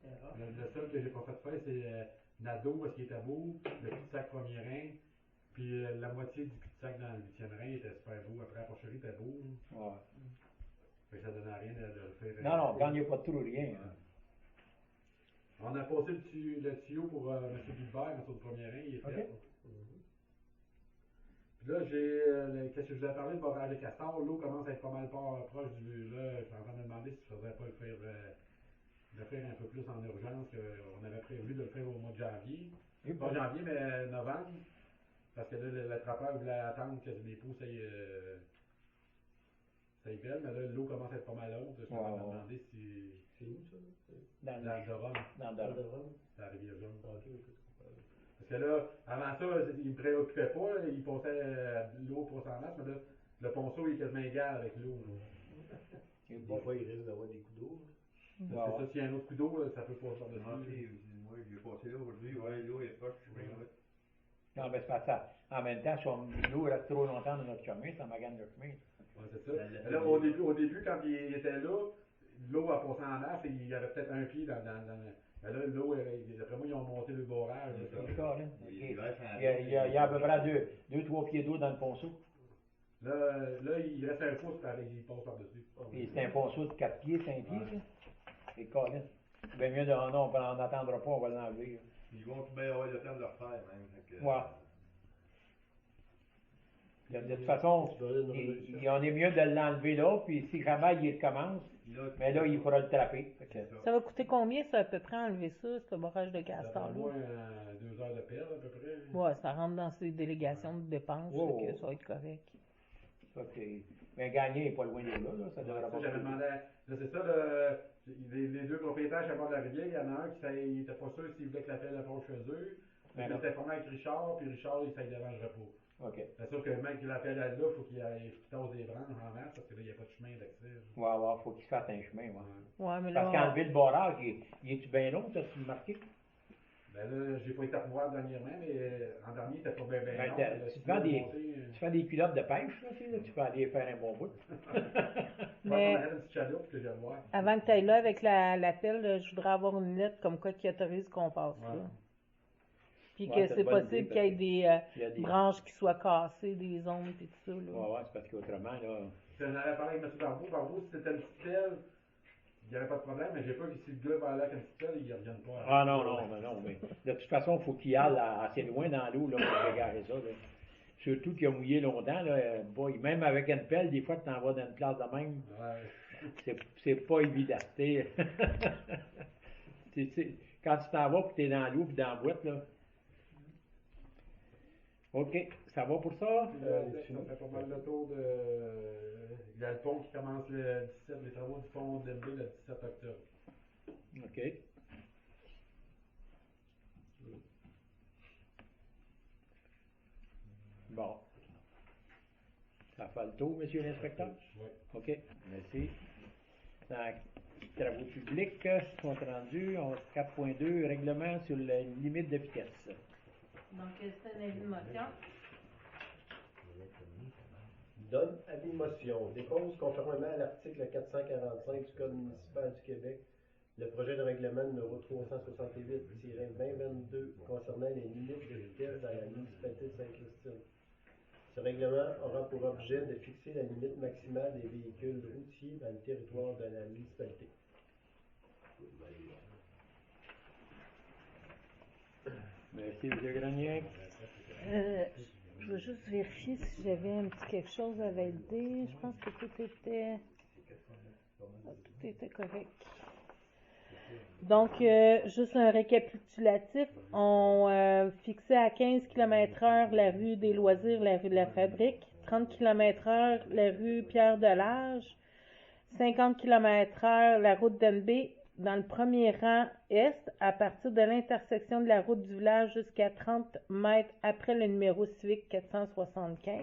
[SPEAKER 6] C'était rare.
[SPEAKER 5] Le seul que j'ai pas fait faire, c'est Nado parce qu'il est à bout, le cul-de-sac premier rang, puis la moitié du cul-de-sac dans le 8e rang était super beau. Après la porcherie était beau.
[SPEAKER 1] Ouais.
[SPEAKER 5] Fait que ça donnait rien de le faire.
[SPEAKER 1] Non, non, quand il n'y a pas de trou, rien. Hein.
[SPEAKER 5] On a passé le tuyau pour M. Gilbert sur le premier rang, il est fait. Puis là, qu'est-ce que je vous ai parlé, le barrage de Castor, l'eau commence à être pas mal proche du. Là, je suis en train de me demander si je ne faudrait pas le faire un peu plus en urgence, qu'on avait prévu de le faire au mois de janvier. Pas janvier, mais novembre. Parce que là, l'attrapeur voulait attendre que les pots ça y belle, mais là, l'eau commence à être pas mal haute. Je suis en train de me demander si.
[SPEAKER 3] C'est où ça?
[SPEAKER 5] Dans le Rhum.
[SPEAKER 1] Dans
[SPEAKER 3] Dans
[SPEAKER 1] le
[SPEAKER 3] le Rhum?
[SPEAKER 5] Dans la rivière jaune.
[SPEAKER 3] Ok.
[SPEAKER 5] Parce que là, avant ça, il ne me préoccupait pas, là, il passait l'eau pour s'en masse, mais là, le ponceau il est quasiment égal avec l'eau.
[SPEAKER 3] Des fois, il risque d'avoir des coups d'eau.
[SPEAKER 5] Parce que ça, s'il y a un autre coup d'eau, là, ça peut passer par-dessus.
[SPEAKER 4] Moi, j'ai passé là aujourd'hui, ouais, l'eau est proche, je ouais.
[SPEAKER 1] Non, mais c'est pas ça. En même temps, si l'eau reste trop longtemps dans notre chemin, ça magane le chemin.
[SPEAKER 5] Ouais, c'est ça. Mais là, au début, quand il était là, l'eau a passé en masse et il y avait peut-être un pied dans mais là, l'eau, d'après moi, ils ont monté le barrage.
[SPEAKER 1] C'est ça, là.
[SPEAKER 4] Il
[SPEAKER 1] y a à peu près 2-3 pieds d'eau dans le ponceau.
[SPEAKER 5] Là, il reste un pouce avec il passe par-dessus.
[SPEAKER 1] Et c'est un ponceau de 4 pieds, 5 pieds, là. Et Colin. C'est bien mieux de non, on n'en attendra pas, on va l'enlever.
[SPEAKER 4] Ils vont tout bien avoir le temps de le refaire, même. Fait que,
[SPEAKER 1] Ouais. De toute façon, on est mieux de l'enlever là, puis si jamais il recommence, mais là, il pourra le trapper.
[SPEAKER 2] Ça va coûter combien, ça, à peu près, enlever ça, ce barrage de
[SPEAKER 5] Ça
[SPEAKER 2] Castor-là?
[SPEAKER 5] prend moins 2 heures de pelle, à peu près.
[SPEAKER 2] Ouais, ça rentre dans ces délégations de dépenses,
[SPEAKER 1] Oh.
[SPEAKER 2] fait que ça va être correct.
[SPEAKER 1] Mais gagner n'est pas loin de là, ça devrait pas.
[SPEAKER 5] J'avais demandé, là, c'est ça, les deux propriétaires chez bord de la rivière, il y en a un qui n'était pas sûr s'il voulait que la pelle approche chez eux. Il était formé avec Richard, puis Richard, il ne dérangerait pas.
[SPEAKER 1] OK.
[SPEAKER 5] C'est sûr que même qu'il l'appelle là, il faut qu'il tasse des branches en masse, parce que là, il n'y a pas de chemin d'accès.
[SPEAKER 1] Ouais, faut qu'il se fasse un chemin,
[SPEAKER 2] Ouais, mais
[SPEAKER 1] parce
[SPEAKER 2] là,
[SPEAKER 1] qu'enlever le barrage, il est-tu bien long, t'as-tu marqué?
[SPEAKER 5] Ben là, j'ai pas été revoir dernièrement, mais en dernier, il était pas bien long.
[SPEAKER 1] Tu fais des culottes de pêche, là, tu peux aller faire un bon bout.
[SPEAKER 2] mais
[SPEAKER 5] une petite chaloupe que j'ai voir.
[SPEAKER 2] avant que tu ailles là avec la pelle, je voudrais avoir une lettre comme quoi qui autorise qu'on passe là. Puis que c'est possible qu'il y ait des branches qui soient cassées, des ondes et tout ça. Là.
[SPEAKER 1] Ouais, c'est parce qu'autrement, là.
[SPEAKER 5] J'en avais parlé avec M. Barbeau, si c'était une petite pelle, il n'y avait pas de problème, mais j'ai pas vu si le gars va aller avec une petite pelle, il ne revienne pas.
[SPEAKER 1] Ah non, mais de toute façon, il faut qu'il aille assez loin dans l'eau là, pour dégager ça. Là. Surtout qu'il a mouillé longtemps, là, boy, même avec une pelle, des fois, tu t'en vas dans une place de même. Ouais. C'est pas évident. Quand tu t'en vas et tu es dans l'eau et dans la boîte, là. OK, ça va pour ça?
[SPEAKER 5] Ça fait pas mal le tour de. Il y a le pont qui commence le 17, les travaux du pont de l'MB le 17 octobre.
[SPEAKER 1] OK. Bon. Ça fait le tour, monsieur l'inspecteur?
[SPEAKER 5] Oui.
[SPEAKER 1] OK, merci. Dans les travaux publics, compte rendu, 4.2, règlement sur la limite de vitesse.
[SPEAKER 2] Donc, c'est un avis de motion.
[SPEAKER 3] Donne avis de motion. Dépose conformément à l'article 445 du Code municipal du Québec le projet de règlement numéro 368-2022 concernant les limites de vitesse dans la municipalité de Sainte-Christine. Ce règlement aura pour objet de fixer la limite maximale des véhicules routiers dans le territoire de la municipalité.
[SPEAKER 1] Merci, M. Grenier.
[SPEAKER 2] Je veux juste vérifier si j'avais un petit quelque chose à valider. Je pense que tout était correct. Donc, juste un récapitulatif, on fixait à 15 km/h la rue des Loisirs, la rue de la Fabrique, 30 km/h la rue Pierre-Delage, 50 km/h la route d'Enbé, dans le premier rang est, à partir de l'intersection de la route du village jusqu'à 30 mètres après le numéro civique 475.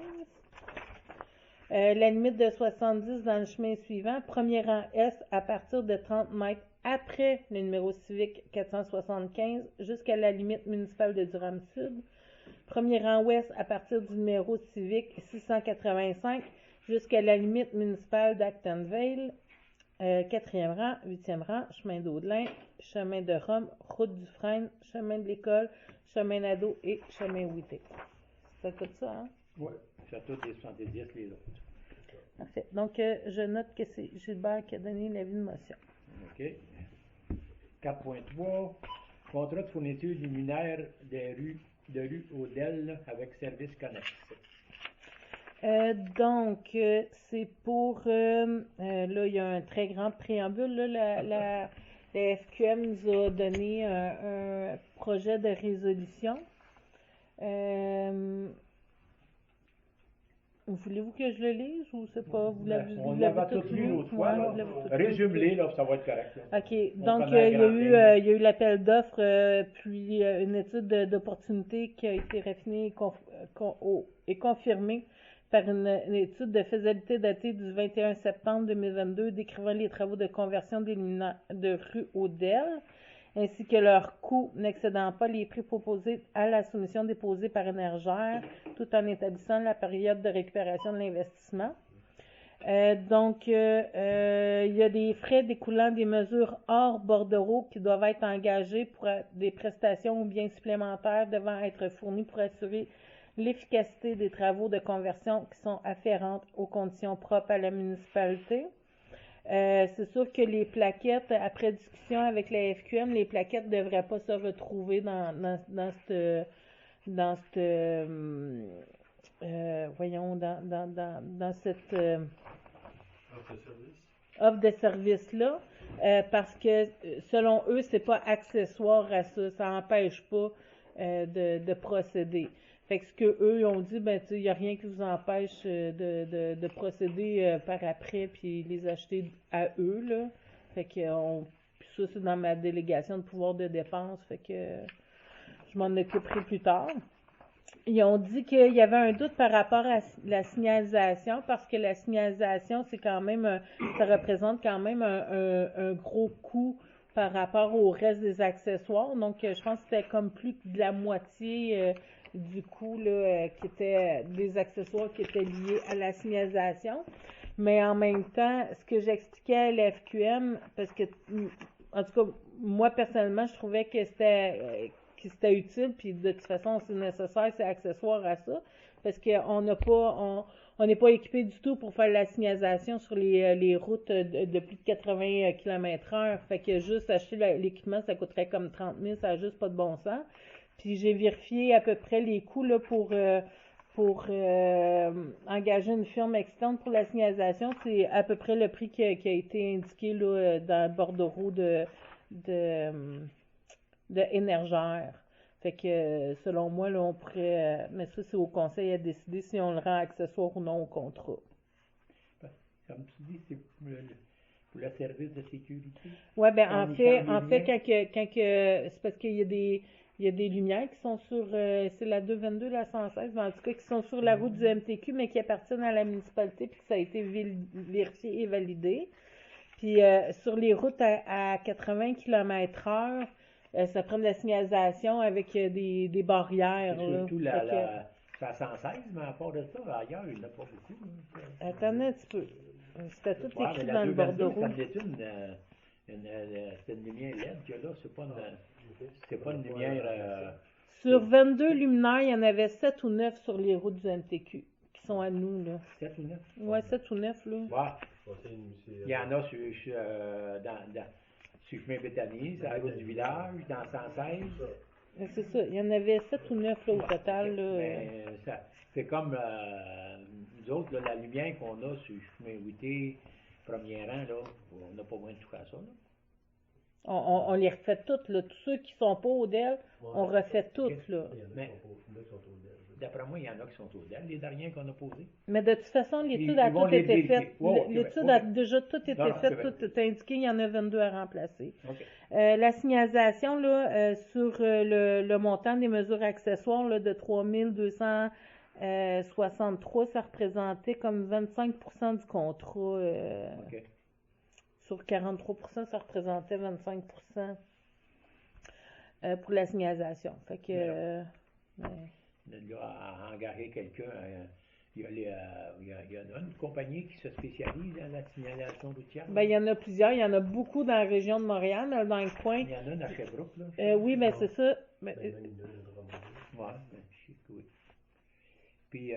[SPEAKER 2] La limite de 70 dans le chemin suivant, premier rang est à partir de 30 mètres après le numéro civique 475 jusqu'à la limite municipale de Durham-Sud. Premier rang ouest à partir du numéro civique 685 jusqu'à la limite municipale d'Actonville. Quatrième rang, huitième rang, chemin d'Audelin, chemin de Rome, route du Frêne, chemin de l'école, chemin Nadeau et chemin Ouité. Ça coûte ça, hein?
[SPEAKER 1] Oui, c'est tous les 70, les autres.
[SPEAKER 2] Parfait. Donc, je note que c'est Gilbert qui a donné l'avis de motion.
[SPEAKER 1] OK. 4.3. Contrat de fourniture luminaire de rue Odell avec service connexe.
[SPEAKER 2] Donc, c'est pour... là, il y a un très grand préambule. Là, la FQM nous a donné un projet de résolution. Voulez-vous que je le lise ou c'est pas?
[SPEAKER 1] On l'avait tout lu l'autre fois. Résume-les, là, ça va être correct. Là.
[SPEAKER 2] OK. Donc, il y a eu l'appel d'offres, puis une étude d'opportunité qui a été raffinée et confirmée par une étude de faisabilité datée du 21 septembre 2022 décrivant les travaux de conversion des luminaires de rue Odell, ainsi que leur coût n'excédant pas les prix proposés à la soumission déposée par Énergère, tout en établissant la période de récupération de l'investissement. Donc, il y a des frais découlant des mesures hors bordereau qui doivent être engagés pour des prestations ou biens supplémentaires devant être fournis pour assurer l'efficacité des travaux de conversion qui sont afférentes aux conditions propres à la municipalité. C'est sûr que les plaquettes, après discussion avec la FQM, les plaquettes ne devraient pas se retrouver dans cette offre de service-là, parce que selon eux, c'est pas accessoire à ça, ça n'empêche pas de procéder. Fait que ce qu'eux ont dit, ben, il n'y a rien qui vous empêche de procéder par après puis les acheter à eux, là. Fait que ça, c'est dans ma délégation de pouvoir de dépense, fait que je m'en occuperai plus tard. Ils ont dit qu'il y avait un doute par rapport à la signalisation, parce que la signalisation, c'est quand même, ça représente quand même un gros coût par rapport au reste des accessoires. Donc, je pense que c'était comme plus de la moitié du coût là, qui était des accessoires qui étaient liés à la signalisation. Mais en même temps, ce que j'expliquais à l'FQM, parce que, en tout cas, moi, personnellement, je trouvais que c'était utile, puis de toute façon, c'est nécessaire, c'est accessoire à ça, parce qu'on n'a pas, on n'est pas équipé du tout pour faire la signalisation sur les routes de plus de 80 km/h. Fait que juste acheter l'équipement, ça coûterait comme 30 000, ça n'a juste pas de bon sens. Puis j'ai vérifié à peu près les coûts là, pour engager une firme externe pour la signalisation. C'est à peu près le prix qui a été indiqué là, dans le bordereau de Énergère. Fait que selon moi, là, on pourrait. Mais ça, c'est au conseil à décider si on le rend accessoire ou non au contrat.
[SPEAKER 1] Comme tu dis, c'est pour le service de sécurité.
[SPEAKER 2] Oui, ben en fait, quand c'est parce qu'il y a des lumières qui sont sur, c'est la 222, la 116, mais en tout cas, qui sont sur la route du MTQ, mais qui appartiennent à la municipalité, puis que ça a été vérifié et validé. Puis sur les routes à 80 km/h, ça prend de la signalisation avec des barrières.
[SPEAKER 1] Surtout la 116, mais à part de ça, ailleurs, il n'y en a pas beaucoup.
[SPEAKER 2] Attendez un petit peu. C'était tout écrit dans le bordereau.
[SPEAKER 1] C'est une lumière LED que là, c'est pas une lumière...
[SPEAKER 2] Sur 22 luminaires, il y en avait 7 ou 9 sur les routes du MTQ, qui sont à nous, là.
[SPEAKER 1] 7 ou 9?
[SPEAKER 2] Ouais, 7 ou 9, là.
[SPEAKER 1] Ouais. Il y en a sur le chemin Béthanie, sur la route du village, dans 116.
[SPEAKER 2] C'est ça, il y en avait 7 ou 9 là, au total. Là.
[SPEAKER 1] C'est comme nous autres, là, la lumière qu'on a sur le chemin Ouité, premier rang, là, on n'a pas besoin de tout faire ça. Là.
[SPEAKER 2] On les refait toutes, là. Tous ceux qui sont pas au DEL, on refait toutes, là.
[SPEAKER 3] Il y en a
[SPEAKER 1] Mais-
[SPEAKER 3] qui sont au DEL.
[SPEAKER 1] D'après moi, il y en a qui sont au DEL, les derniers qu'on a posés.
[SPEAKER 2] Mais de toute façon, l'étude
[SPEAKER 1] Ils
[SPEAKER 2] a
[SPEAKER 1] vont
[SPEAKER 2] tout
[SPEAKER 1] les
[SPEAKER 2] été
[SPEAKER 1] vérifier.
[SPEAKER 2] faite.
[SPEAKER 1] Ouais, ok,
[SPEAKER 2] L'étude
[SPEAKER 1] ok.
[SPEAKER 2] a déjà tout été
[SPEAKER 1] Non, non, c'est
[SPEAKER 2] faite,
[SPEAKER 1] vrai.
[SPEAKER 2] tout est indiqué. Il y en a 22 à remplacer.
[SPEAKER 1] OK.
[SPEAKER 2] La signalisation, là, sur le montant des mesures accessoires là, de 3263, ça représentait comme 25% du contrat.
[SPEAKER 1] OK.
[SPEAKER 2] Sur 43%, ça représentait 25% pour la signalisation. Fait que...
[SPEAKER 1] Là, à engager quelqu'un, il y a une compagnie qui se spécialise dans la signalisation routière.
[SPEAKER 2] ben, il y en a plusieurs. Il y en a beaucoup dans la région de Montréal, mais dans le coin.
[SPEAKER 1] Il y en a une à Sherbrooke, là.
[SPEAKER 2] Oui, ben c'est ça. Ben,
[SPEAKER 3] Ben, même une de Drummondville.
[SPEAKER 1] Ouais, ben, je sais que oui. Puis,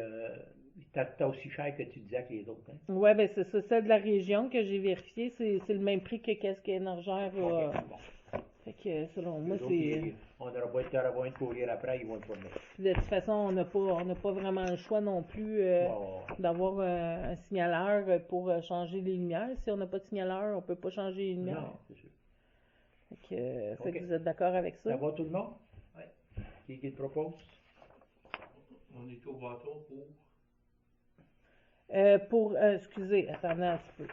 [SPEAKER 1] t'as aussi cher que tu disais que les autres, hein?
[SPEAKER 2] ouais, ben c'est ça. Celle de la région que j'ai vérifiée, c'est le même prix que qu'est-ce qu'Énergère a.
[SPEAKER 1] OK, bon.
[SPEAKER 2] Fait que selon moi,
[SPEAKER 1] Les autres,
[SPEAKER 2] c'est.
[SPEAKER 1] on aura beau être courir après, ils vont le fournir.
[SPEAKER 2] De toute façon, on n'a pas vraiment le choix non plus d'avoir un signaleur pour changer les lumières. Si on n'a pas de signaleur, on peut pas changer les lumières.
[SPEAKER 1] Non, c'est sûr.
[SPEAKER 2] Fait
[SPEAKER 1] Ok.
[SPEAKER 2] que vous êtes d'accord avec ça?
[SPEAKER 1] Ça va tout le monde?
[SPEAKER 7] Oui.
[SPEAKER 1] Qui te propose?
[SPEAKER 7] On est au bâton pour
[SPEAKER 2] Excusez, attendez un petit peu.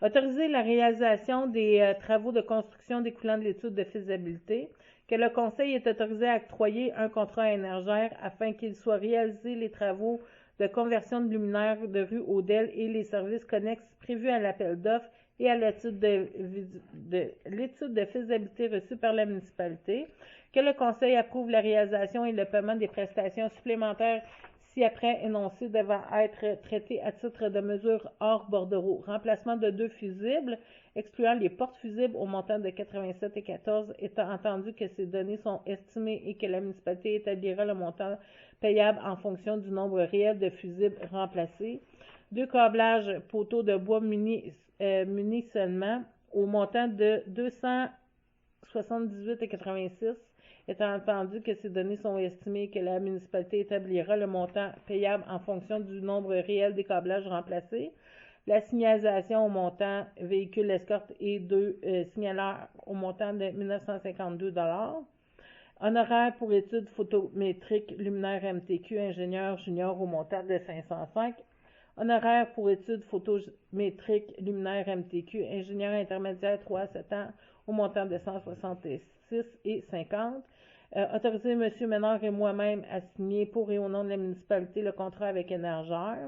[SPEAKER 2] Autoriser la réalisation des travaux de construction découlant de l'étude de faisabilité, que le Conseil est autorisé à octroyer un contrat à Énergère afin qu'il soit réalisé les travaux de conversion de luminaires de rue Odell et les services connexes prévus à l'appel d'offres et à l'étude de faisabilité reçue par la municipalité, que le Conseil approuve la réalisation et le paiement des prestations supplémentaires ci-après énoncés devant être traités à titre de mesure hors bordereau. Remplacement de 2 fusibles, excluant les portes fusibles au montant de 87 et 14, étant entendu que ces données sont estimées et que la municipalité établira le montant payable en fonction du nombre réel de fusibles remplacés. 2 câblages poteaux de bois munis seulement au montant de 278,86, étant entendu que ces données sont estimées et que la municipalité établira le montant payable en fonction du nombre réel des câblages remplacés. La signalisation au montant véhicule escorte et 2 signaleurs au montant de 1952 $. Honoraire pour études photométriques luminaire MTQ ingénieur junior au montant de 505. Honoraire pour études photométriques luminaire MTQ ingénieur intermédiaire 3 à 7 ans au montant de 166,50. Autoriser M. Ménard et moi-même à signer pour et au nom de la municipalité le contrat avec Énergère.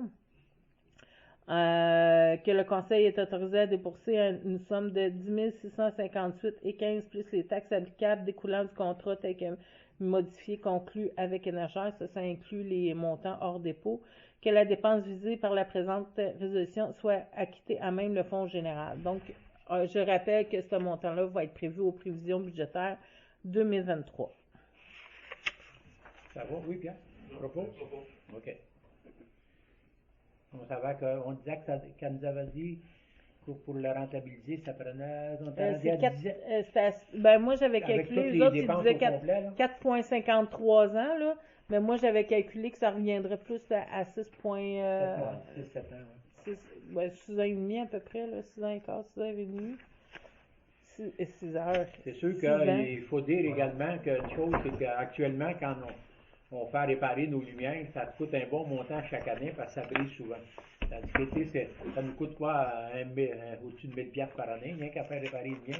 [SPEAKER 2] Que le Conseil est autorisé à débourser une somme de 10 658,15 plus les taxes applicables découlant du contrat tel que modifié conclu avec Énergère. Ça inclut les montants hors dépôt. Que la dépense visée par la présente résolution soit acquittée à même le fonds général. Donc, je rappelle que ce montant-là va être prévu aux prévisions budgétaires 2023.
[SPEAKER 1] Ça va? Oui, Pierre? Propos? OK. On savait qu'on disait qu'elle nous avait dit que pour le rentabiliser, ça prenait... On était rendu à 10 ans.
[SPEAKER 2] Ben moi, j'avais
[SPEAKER 1] Avec
[SPEAKER 2] calculé,
[SPEAKER 1] toutes
[SPEAKER 2] les
[SPEAKER 1] les
[SPEAKER 2] autres, ils
[SPEAKER 1] dépenses
[SPEAKER 2] disaient
[SPEAKER 1] au complet, là.
[SPEAKER 2] 4,53 ans, là. Mais moi, j'avais calculé que ça reviendrait plus à 6 ans, 6 ans et demi à peu près, là, 6 ans et quart, 6 heures et demie. 6 heures.
[SPEAKER 1] C'est sûr
[SPEAKER 2] 6 ans.
[SPEAKER 1] qu'il faut dire également qu'une chose, c'est qu'actuellement, quand on fait réparer nos lumières, ça te coûte un bon montant chaque année parce que ça brise souvent. Tandis que, tu sais, ça nous coûte quoi, au-dessus de 1000 $ par année, rien qu'à faire réparer les lumières.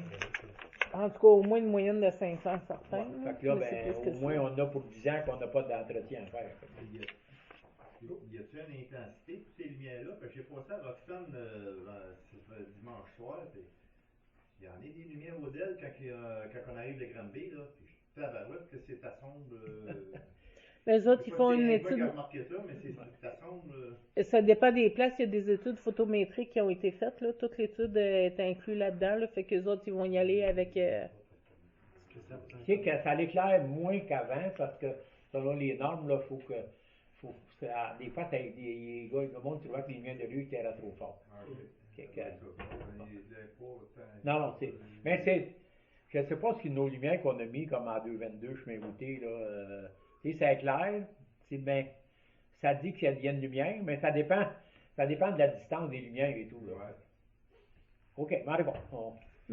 [SPEAKER 2] En tout cas, au moins une moyenne de 500 certains.
[SPEAKER 1] Ouais. Fait que là,
[SPEAKER 2] mais c'est
[SPEAKER 1] ben,
[SPEAKER 2] plus que
[SPEAKER 1] au moins,
[SPEAKER 2] ça.
[SPEAKER 1] on a pour 10 ans qu'on n'a pas d'entretien à faire.
[SPEAKER 4] Y a-t-il une intensité pour ces lumières-là? Parce que j'ai passé à Roxton dimanche soir, puis il y en a des lumières au DEL quand on arrive de Granby, là, puis je suis tabarouette que c'est ta sombre.
[SPEAKER 2] Les autres, ils font une
[SPEAKER 4] J'ai
[SPEAKER 2] étude.
[SPEAKER 4] remarqué ça, mais c'est ta sombre.
[SPEAKER 2] Ça dépend des places. Il y a des études photométriques qui ont été faites. Là. Toute l'étude est inclue là-dedans. Là. Fait que les autres, ils vont y aller avec...
[SPEAKER 1] Tu sais que ça l'éclaire moins qu'avant parce que selon les normes, là, des fois, les gars, le monde trouvait que les lumières de rue étaient trop fortes. Non, mais je ne sais pas si nos lumières qu'on a mis comme en 222 chemin routé, là, ça éclaire, ben, ça dit qu'il y a une lumière, mais ça dépend de la distance des lumières et tout. Là. OK, mais bon.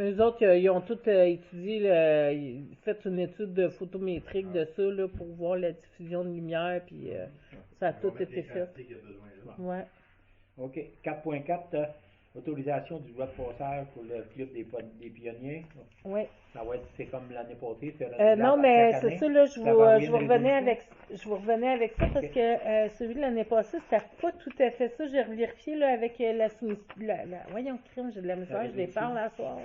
[SPEAKER 2] Mais eux autres, ils ont tous étudié, fait une étude de photométrique de ça là, pour voir la diffusion de lumière, puis ça a
[SPEAKER 4] On va
[SPEAKER 2] tout
[SPEAKER 4] mettre
[SPEAKER 2] été
[SPEAKER 4] les
[SPEAKER 2] fait.
[SPEAKER 4] quantités qu'il y a besoin là.
[SPEAKER 2] Ouais.
[SPEAKER 1] OK. 4.4, autorisation du voie de passage pour le club des pionniers.
[SPEAKER 2] Ouais.
[SPEAKER 1] Ça va être, c'est comme l'année passée, c'est
[SPEAKER 2] Non,
[SPEAKER 1] renouvelable
[SPEAKER 2] mais
[SPEAKER 1] chaque
[SPEAKER 2] c'est
[SPEAKER 1] année.
[SPEAKER 2] ça, là, je
[SPEAKER 1] Ça va avoir
[SPEAKER 2] vous
[SPEAKER 1] une
[SPEAKER 2] revenais
[SPEAKER 1] résolution?
[SPEAKER 2] avec ça parce
[SPEAKER 1] Ok.
[SPEAKER 2] que celui de l'année passée, c'était pas tout à fait ça. J'ai revérifié là, avec voyons, crime, j'ai de la misère, je les parle à soir.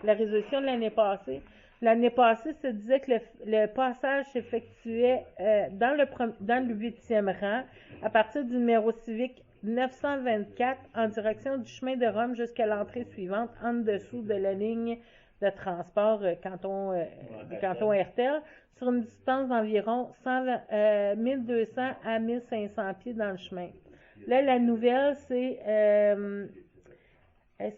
[SPEAKER 2] La résolution de l'année passée. L'année passée, ça disait que le passage s'effectuait dans le 8e rang à partir du numéro civique 924 en direction du chemin de Rome jusqu'à l'entrée suivante en dessous de la ligne de transport du canton Hertel sur une distance d'environ 1200 à 1500 pieds dans le chemin. Là, la nouvelle, c'est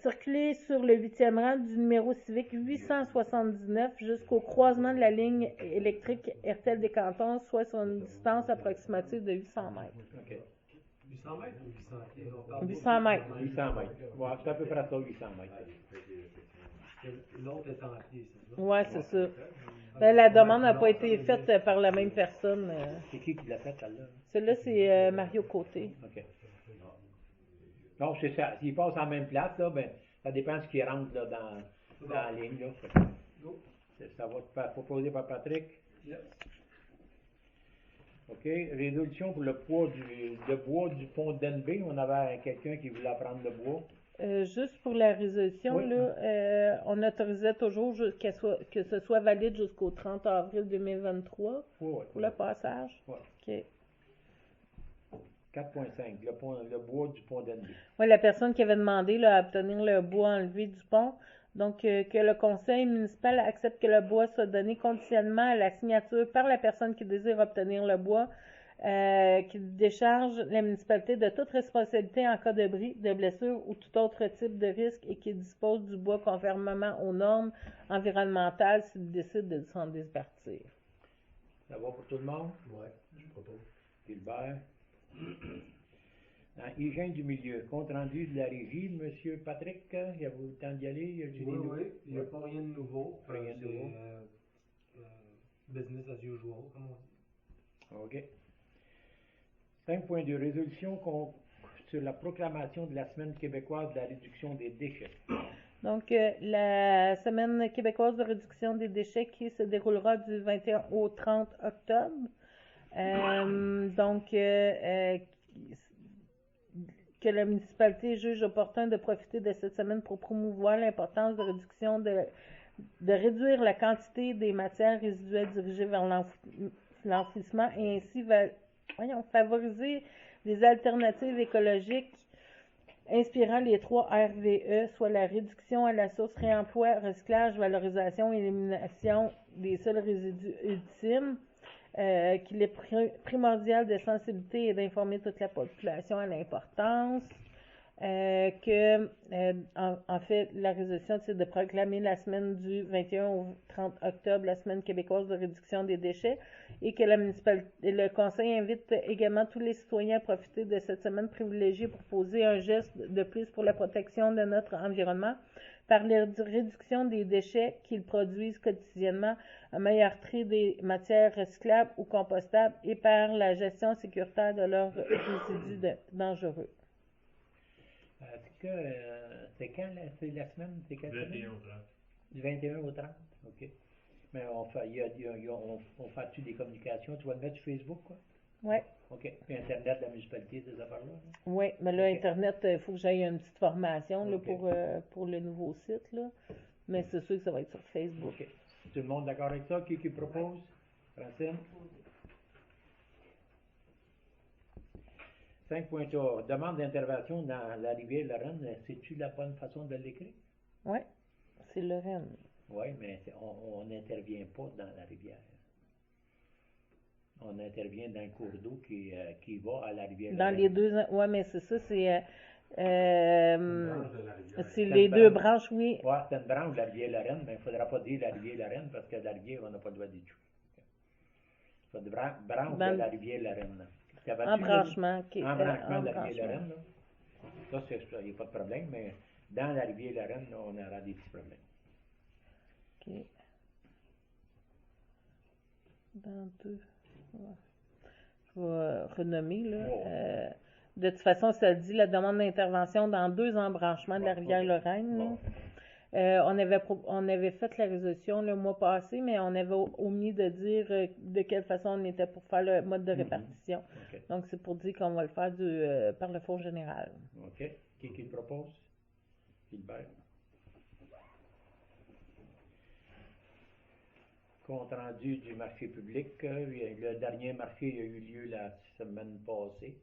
[SPEAKER 2] circuler sur le 8e rang du numéro civique 879 jusqu'au croisement de la ligne électrique Hertel des Cantons, soit sur une distance approximative de 800 mètres.
[SPEAKER 1] OK.
[SPEAKER 5] 800 mètres ou 800 pieds? On parle
[SPEAKER 2] 800 mètres.
[SPEAKER 1] 800 mètres. Ouais, c'est à peu près ça, 800 mètres.
[SPEAKER 5] L'autre est en pied, c'est ça?
[SPEAKER 2] Ouais, c'est ça. Mais la demande n'a pas été faite par la même personne.
[SPEAKER 1] C'est qui l'a fait, celle-là?
[SPEAKER 2] Celle-là, c'est Mario Côté.
[SPEAKER 1] OK. Donc, c'est ça. S'ils passent en même place, là, ben, ça dépend de ce qui rentre là, dans la ligne. Là. Ça va être proposé par Patrick.
[SPEAKER 5] Yes.
[SPEAKER 1] OK. Résolution pour le bois du pont d'Enby. On avait quelqu'un qui voulait prendre le bois.
[SPEAKER 2] Juste pour la résolution,
[SPEAKER 1] Oui.
[SPEAKER 2] là, on autorisait toujours que ce soit valide jusqu'au 30 avril 2023
[SPEAKER 1] Oui.
[SPEAKER 2] pour le passage.
[SPEAKER 1] Ouais.
[SPEAKER 2] OK.
[SPEAKER 1] 4.5. Le bois du pont d'Enby.
[SPEAKER 2] Oui, la personne qui avait demandé là, à obtenir le bois enlevé du pont, donc que le conseil municipal accepte que le bois soit donné conditionnellement à la signature par la personne qui désire obtenir le bois, qui décharge la municipalité de toute responsabilité en cas de bris, de blessure ou tout autre type de risque et qui dispose du bois conformément aux normes environnementales s'il décide de s'en départir.
[SPEAKER 1] Ça va pour tout le monde?
[SPEAKER 3] Ouais, je propose.
[SPEAKER 1] Gilbert. Dans hygiène du milieu, compte rendu de la régie, M. Patrick, il y a eu le temps d'y aller?
[SPEAKER 5] Oui, il n'y a pas rien de nouveau.
[SPEAKER 1] Rien de
[SPEAKER 5] C'est,
[SPEAKER 1] nouveau.
[SPEAKER 5] business as usual, comme on dit.
[SPEAKER 1] OK. 5.2, résolution sur la proclamation de la Semaine québécoise de la réduction des déchets.
[SPEAKER 2] Donc, la Semaine québécoise de réduction des déchets qui se déroulera du 21 au 30 octobre. Que la municipalité juge opportun de profiter de cette semaine pour promouvoir l'importance de réduire la quantité des matières résiduelles dirigées vers l'enfouissement et ainsi favoriser des alternatives écologiques inspirant les 3 RVE, soit la réduction à la source, réemploi, recyclage, valorisation et élimination des seuls résidus ultimes. Qu'il est primordial de sensibilité et d'informer toute la population à l'importance. En fait, la résolution, c'est de proclamer la semaine du 21 au 30 octobre, la semaine québécoise de réduction des déchets, et que la municipalité, le conseil invite également tous les citoyens à profiter de cette semaine privilégiée pour poser un geste de plus pour la protection de notre environnement par la réduction des déchets qu'ils produisent quotidiennement, un meilleur tri des matières recyclables ou compostables et par la gestion sécuritaire de leurs résidus dangereux.
[SPEAKER 1] C'est quand la semaine? C'est quelle semaine?
[SPEAKER 7] 21 au 30.
[SPEAKER 1] Du 21 au 30? OK. Mais on fait-tu des communications? Tu vas le mettre sur Facebook, quoi?
[SPEAKER 2] Oui.
[SPEAKER 1] OK. Puis Internet de la municipalité, ces affaires-là?
[SPEAKER 2] Oui, mais là,
[SPEAKER 1] OK.
[SPEAKER 2] Internet, il faut que j'aille une petite formation là,
[SPEAKER 1] OK.
[SPEAKER 2] pour le nouveau site. Là. Mais c'est sûr que ça va être sur Facebook.
[SPEAKER 1] OK. Tout le monde d'accord avec ça? Qui propose? Francine? 5.3. Demande d'intervention dans la rivière Lorraine. C'est-tu la bonne façon de l'écrire?
[SPEAKER 2] Oui, c'est Lorraine.
[SPEAKER 1] Oui, mais on n'intervient pas dans la rivière. On intervient dans le cours d'eau qui va à la rivière
[SPEAKER 2] Dans
[SPEAKER 1] Lorraine.
[SPEAKER 2] les deux... Oui, mais c'est ça, c'est...
[SPEAKER 5] Branche de la rivière.
[SPEAKER 2] c'est les deux branches, oui.
[SPEAKER 1] Oui, c'est une branche de la rivière Lorraine, mais il ne faudra pas dire la rivière Lorraine parce que la rivière, on n'a pas le droit d'y toucher. C'est une branche de la rivière Lorraine.
[SPEAKER 2] Embranchement.
[SPEAKER 1] Embranchement de la rivière Lorraine. Là. Ça, il n'y a pas de problème, mais dans la rivière Lorraine, là, on aura des petits problèmes.
[SPEAKER 2] OK. Dans deux. Ouais. Je vais renommer, là.
[SPEAKER 1] Oh.
[SPEAKER 2] De toute façon, ça dit la demande d'intervention dans 2 embranchements de la
[SPEAKER 1] Bon,
[SPEAKER 2] rivière
[SPEAKER 1] ok.
[SPEAKER 2] Lorraine.
[SPEAKER 1] Bon.
[SPEAKER 2] On avait fait la résolution le mois passé, mais on avait omis de dire de quelle façon on était pour faire le mode de répartition.
[SPEAKER 1] OK.
[SPEAKER 2] Donc, c'est pour dire qu'on va le faire par le Fonds général.
[SPEAKER 1] OK. Qui le propose? Gilbert. Compte rendu du marché public. Le dernier marché a eu lieu la semaine passée.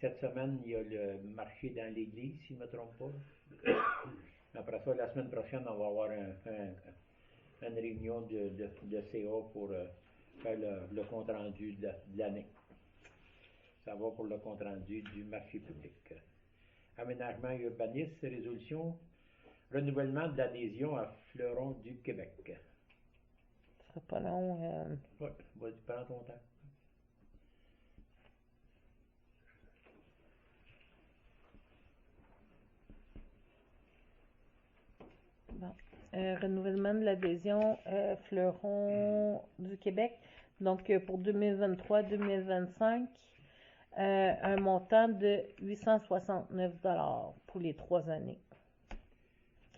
[SPEAKER 1] Cette semaine, il y a le marché dans l'église, si je ne me trompe pas. Après ça, la semaine prochaine, on va avoir une réunion de CA pour faire le compte rendu de l'année. Ça va pour le compte rendu du marché public. Aménagement et urbanisme, résolution, renouvellement de l'adhésion à Fleuron du Québec.
[SPEAKER 2] Ce sera pas long.
[SPEAKER 1] Oui, vas-y, prends ton temps.
[SPEAKER 2] Bon. Renouvellement de l'adhésion Fleuron du Québec. Donc, pour 2023-2025, un montant de 869 $ pour les 3 années.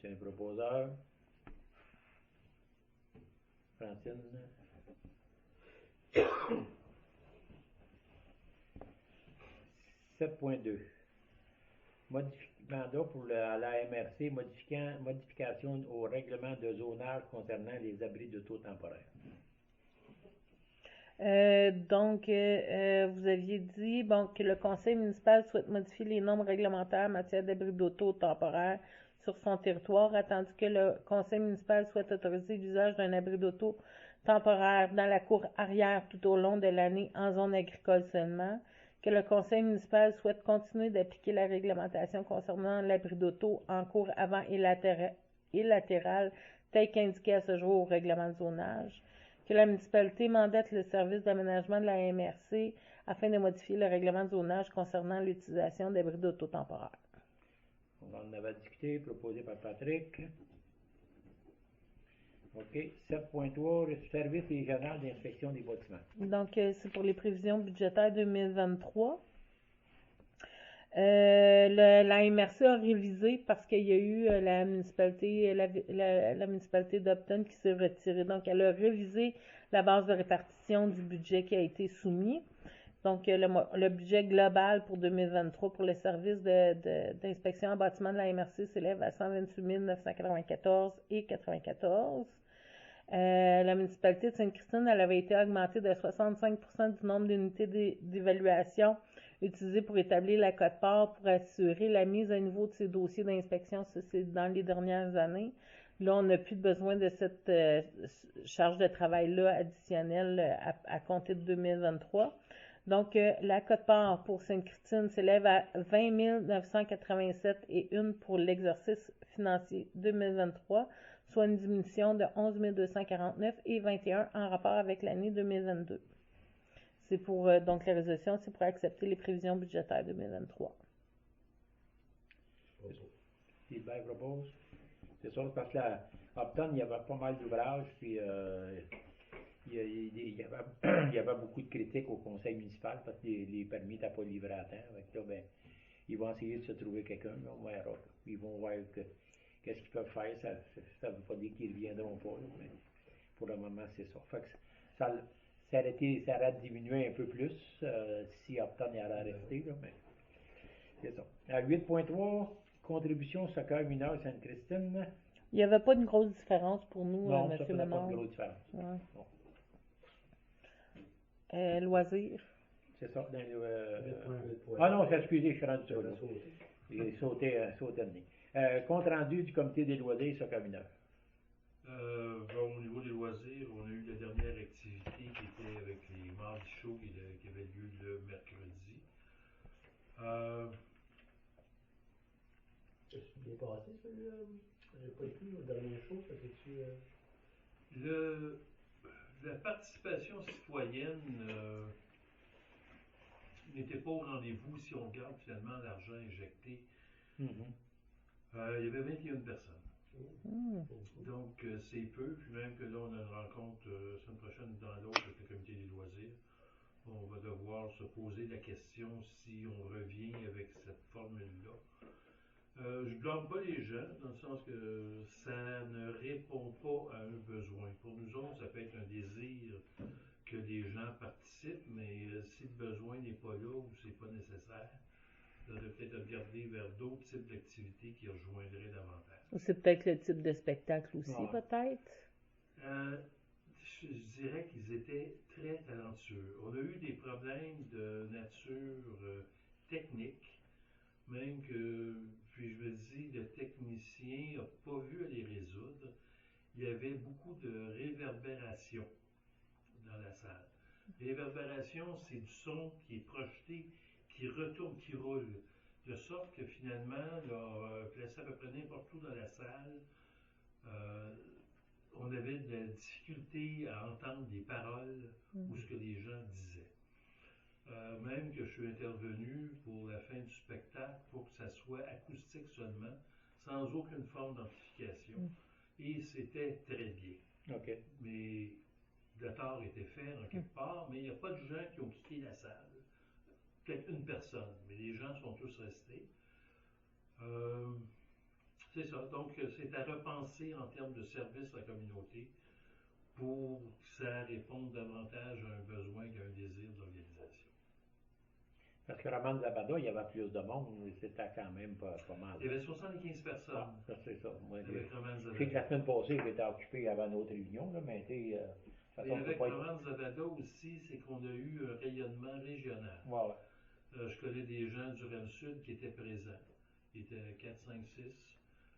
[SPEAKER 1] C'est un proposeur. Francine. 7.2. Mandat pour la MRC, modification au règlement de zonage concernant les abris d'auto temporaires.
[SPEAKER 2] Vous aviez dit que le conseil municipal souhaite modifier les normes réglementaires en matière d'abris d'auto temporaires sur son territoire, attendu que le conseil municipal souhaite autoriser l'usage d'un abri d'auto temporaire dans la cour arrière tout au long de l'année en zone agricole seulement, que le conseil municipal souhaite continuer d'appliquer la réglementation concernant l'abri d'auto en cour avant et latérale tel qu'indiqué à ce jour au règlement de zonage, que la municipalité mandate le service d'aménagement de la MRC afin de modifier le règlement de zonage concernant l'utilisation d'abris d'auto temporaires.
[SPEAKER 1] On en avait discuté, proposé par Patrick. OK. 7.3, service régional d'inspection des bâtiments.
[SPEAKER 2] Donc, c'est pour les prévisions budgétaires 2023. La MRC a révisé parce qu'il y a eu la municipalité d'Upton qui s'est retirée. Donc, elle a révisé la base de répartition du budget qui a été soumis. Donc, le budget global pour 2023 pour les services d'inspection en bâtiment de la MRC s'élève à 128 994,94 $. La municipalité de Sainte-Christine, elle avait été augmentée de 65% du nombre d'unités d'évaluation utilisées pour établir la quote-part pour assurer la mise à niveau de ces dossiers d'inspection. Ça, c'est dans les dernières années. Là, on n'a plus besoin de cette charge de travail-là additionnelle à compter de 2023. Donc, la quote-part pour Sainte-Christine s'élève à 20 987,1 pour l'exercice financier 2023, soit une diminution de 11 249,21 en rapport avec l'année 2022. C'est pour, donc la résolution, c'est pour accepter les prévisions budgétaires 2023.
[SPEAKER 1] Gilbert propose. C'est ça, parce que à Upton, il y avait pas mal d'ouvrages, puis il y avait beaucoup de critiques au conseil municipal parce que les permis n'étaient pas livrés à temps. Avec là, ben, ils vont essayer de se trouver quelqu'un, mais on verra. Ils vont voir qu'est-ce qu'ils peuvent faire. Ça ne veut pas dire qu'ils ne reviendront pas, là, mais pour le moment, c'est ça. Fait que ça aurait diminué un peu plus si Upton y aurait resté, là, mais c'est ça. À 8.3, contribution soccer mineur Sainte-Christine.
[SPEAKER 2] Il n'y avait pas de grosse différence pour nous,
[SPEAKER 1] Non,
[SPEAKER 2] M.
[SPEAKER 1] ça faisait
[SPEAKER 2] Menard.
[SPEAKER 1] pas de grosse différence.
[SPEAKER 2] Ouais.
[SPEAKER 1] Bon.
[SPEAKER 2] Loisirs.
[SPEAKER 1] C'est ça. Dans
[SPEAKER 3] Ah
[SPEAKER 1] non, excusez, je suis rendu sur là. J'ai sauté le nez. Compte rendu du comité des loisirs soccer mineur.
[SPEAKER 7] Au niveau des loisirs, on a eu la dernière activité qui était avec les mardis chauds qui avait lieu le mercredi.
[SPEAKER 3] C'est bien passé celui-là. J'ai pas été au dernier show, ça fait-tu.
[SPEAKER 7] La participation citoyenne n'était pas au rendez-vous si on regarde finalement l'argent injecté.
[SPEAKER 1] Mm-hmm.
[SPEAKER 7] Il y avait 21 personnes. Donc, c'est peu, puis même que là, on a une rencontre semaine prochaine dans l'autre avec le comité des loisirs. On va devoir se poser la question si on revient avec cette formule-là. Je ne blâme pas les gens, dans le sens que ça ne répond pas à un besoin. Pour nous autres, ça peut être un désir que les gens participent, mais si le besoin n'est pas là ou c'est pas nécessaire, on devrait peut-être regarder vers d'autres types d'activités qui rejoindraient davantage.
[SPEAKER 2] Ou c'est peut-être le type de spectacle aussi, peut-être?
[SPEAKER 7] Je dirais qu'ils étaient très talentueux. On a eu des problèmes de nature technique, même que, puis je me dis, le technicien n'a pas vu à les résoudre. Il y avait beaucoup de réverbération dans la salle. Réverbération, c'est du son qui est projeté, qui retourne, qui roule. De sorte que finalement, là, placé à peu près n'importe où dans la salle, on avait de la difficulté à entendre des paroles ou ce que les gens disaient. Même que je suis intervenu pour la fin du spectacle pour que ça soit acoustique seulement, sans aucune forme d'amplification. Et c'était très bien.
[SPEAKER 1] OK.
[SPEAKER 7] Mais le tort était fait en quelque part, mais il n'y a pas de gens qui ont quitté la salle. Peut-être une personne, mais les gens sont tous restés. C'est ça. Donc, c'est à repenser en termes de service à la communauté pour que ça réponde davantage à un besoin qu'à un désir d'organisation.
[SPEAKER 1] Parce que Roman Zabada, il y avait plus de monde, mais c'était quand même pas mal.
[SPEAKER 7] Il y avait 75 personnes.
[SPEAKER 1] Ah, ça, c'est ça. Moi,
[SPEAKER 7] Avec Roman
[SPEAKER 1] je sais que la
[SPEAKER 7] Zabada.
[SPEAKER 1] semaine passée, il était occupé avant notre réunion, là, mais
[SPEAKER 7] Et avec Roman Zabada aussi, c'est qu'on a eu un rayonnement régional.
[SPEAKER 1] Voilà.
[SPEAKER 7] Je connais des gens du Rennes-Sud qui étaient présents. Ils étaient 4, 5, 6.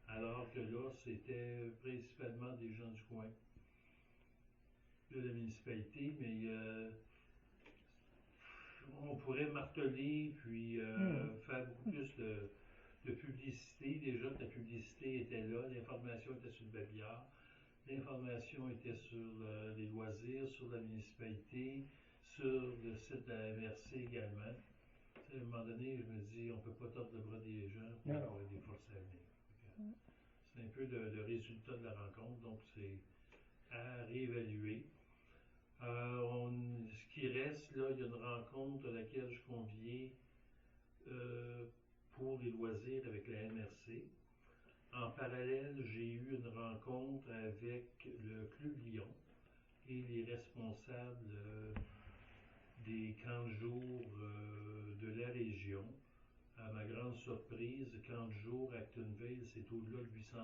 [SPEAKER 7] Alors que là, c'était principalement des gens du coin de la municipalité, mais on pourrait marteler puis faire beaucoup plus de publicité. Déjà que la publicité était là, l'information était sur le babillard, l'information était sur les loisirs, sur la municipalité, sur le site de la MRC également. À un moment donné, je me dis, on ne peut pas tordre le bras des gens pour les forcer à venir. C'est un peu le résultat de la rencontre, donc c'est à réévaluer. Ce qui reste, là, il y a une rencontre à laquelle je conviais pour les loisirs avec la MRC. En parallèle, j'ai eu une rencontre avec le Club Lyon et les responsables des camps de jour de la région. À ma grande surprise, camp de jour à Actonville, c'est au-delà de 800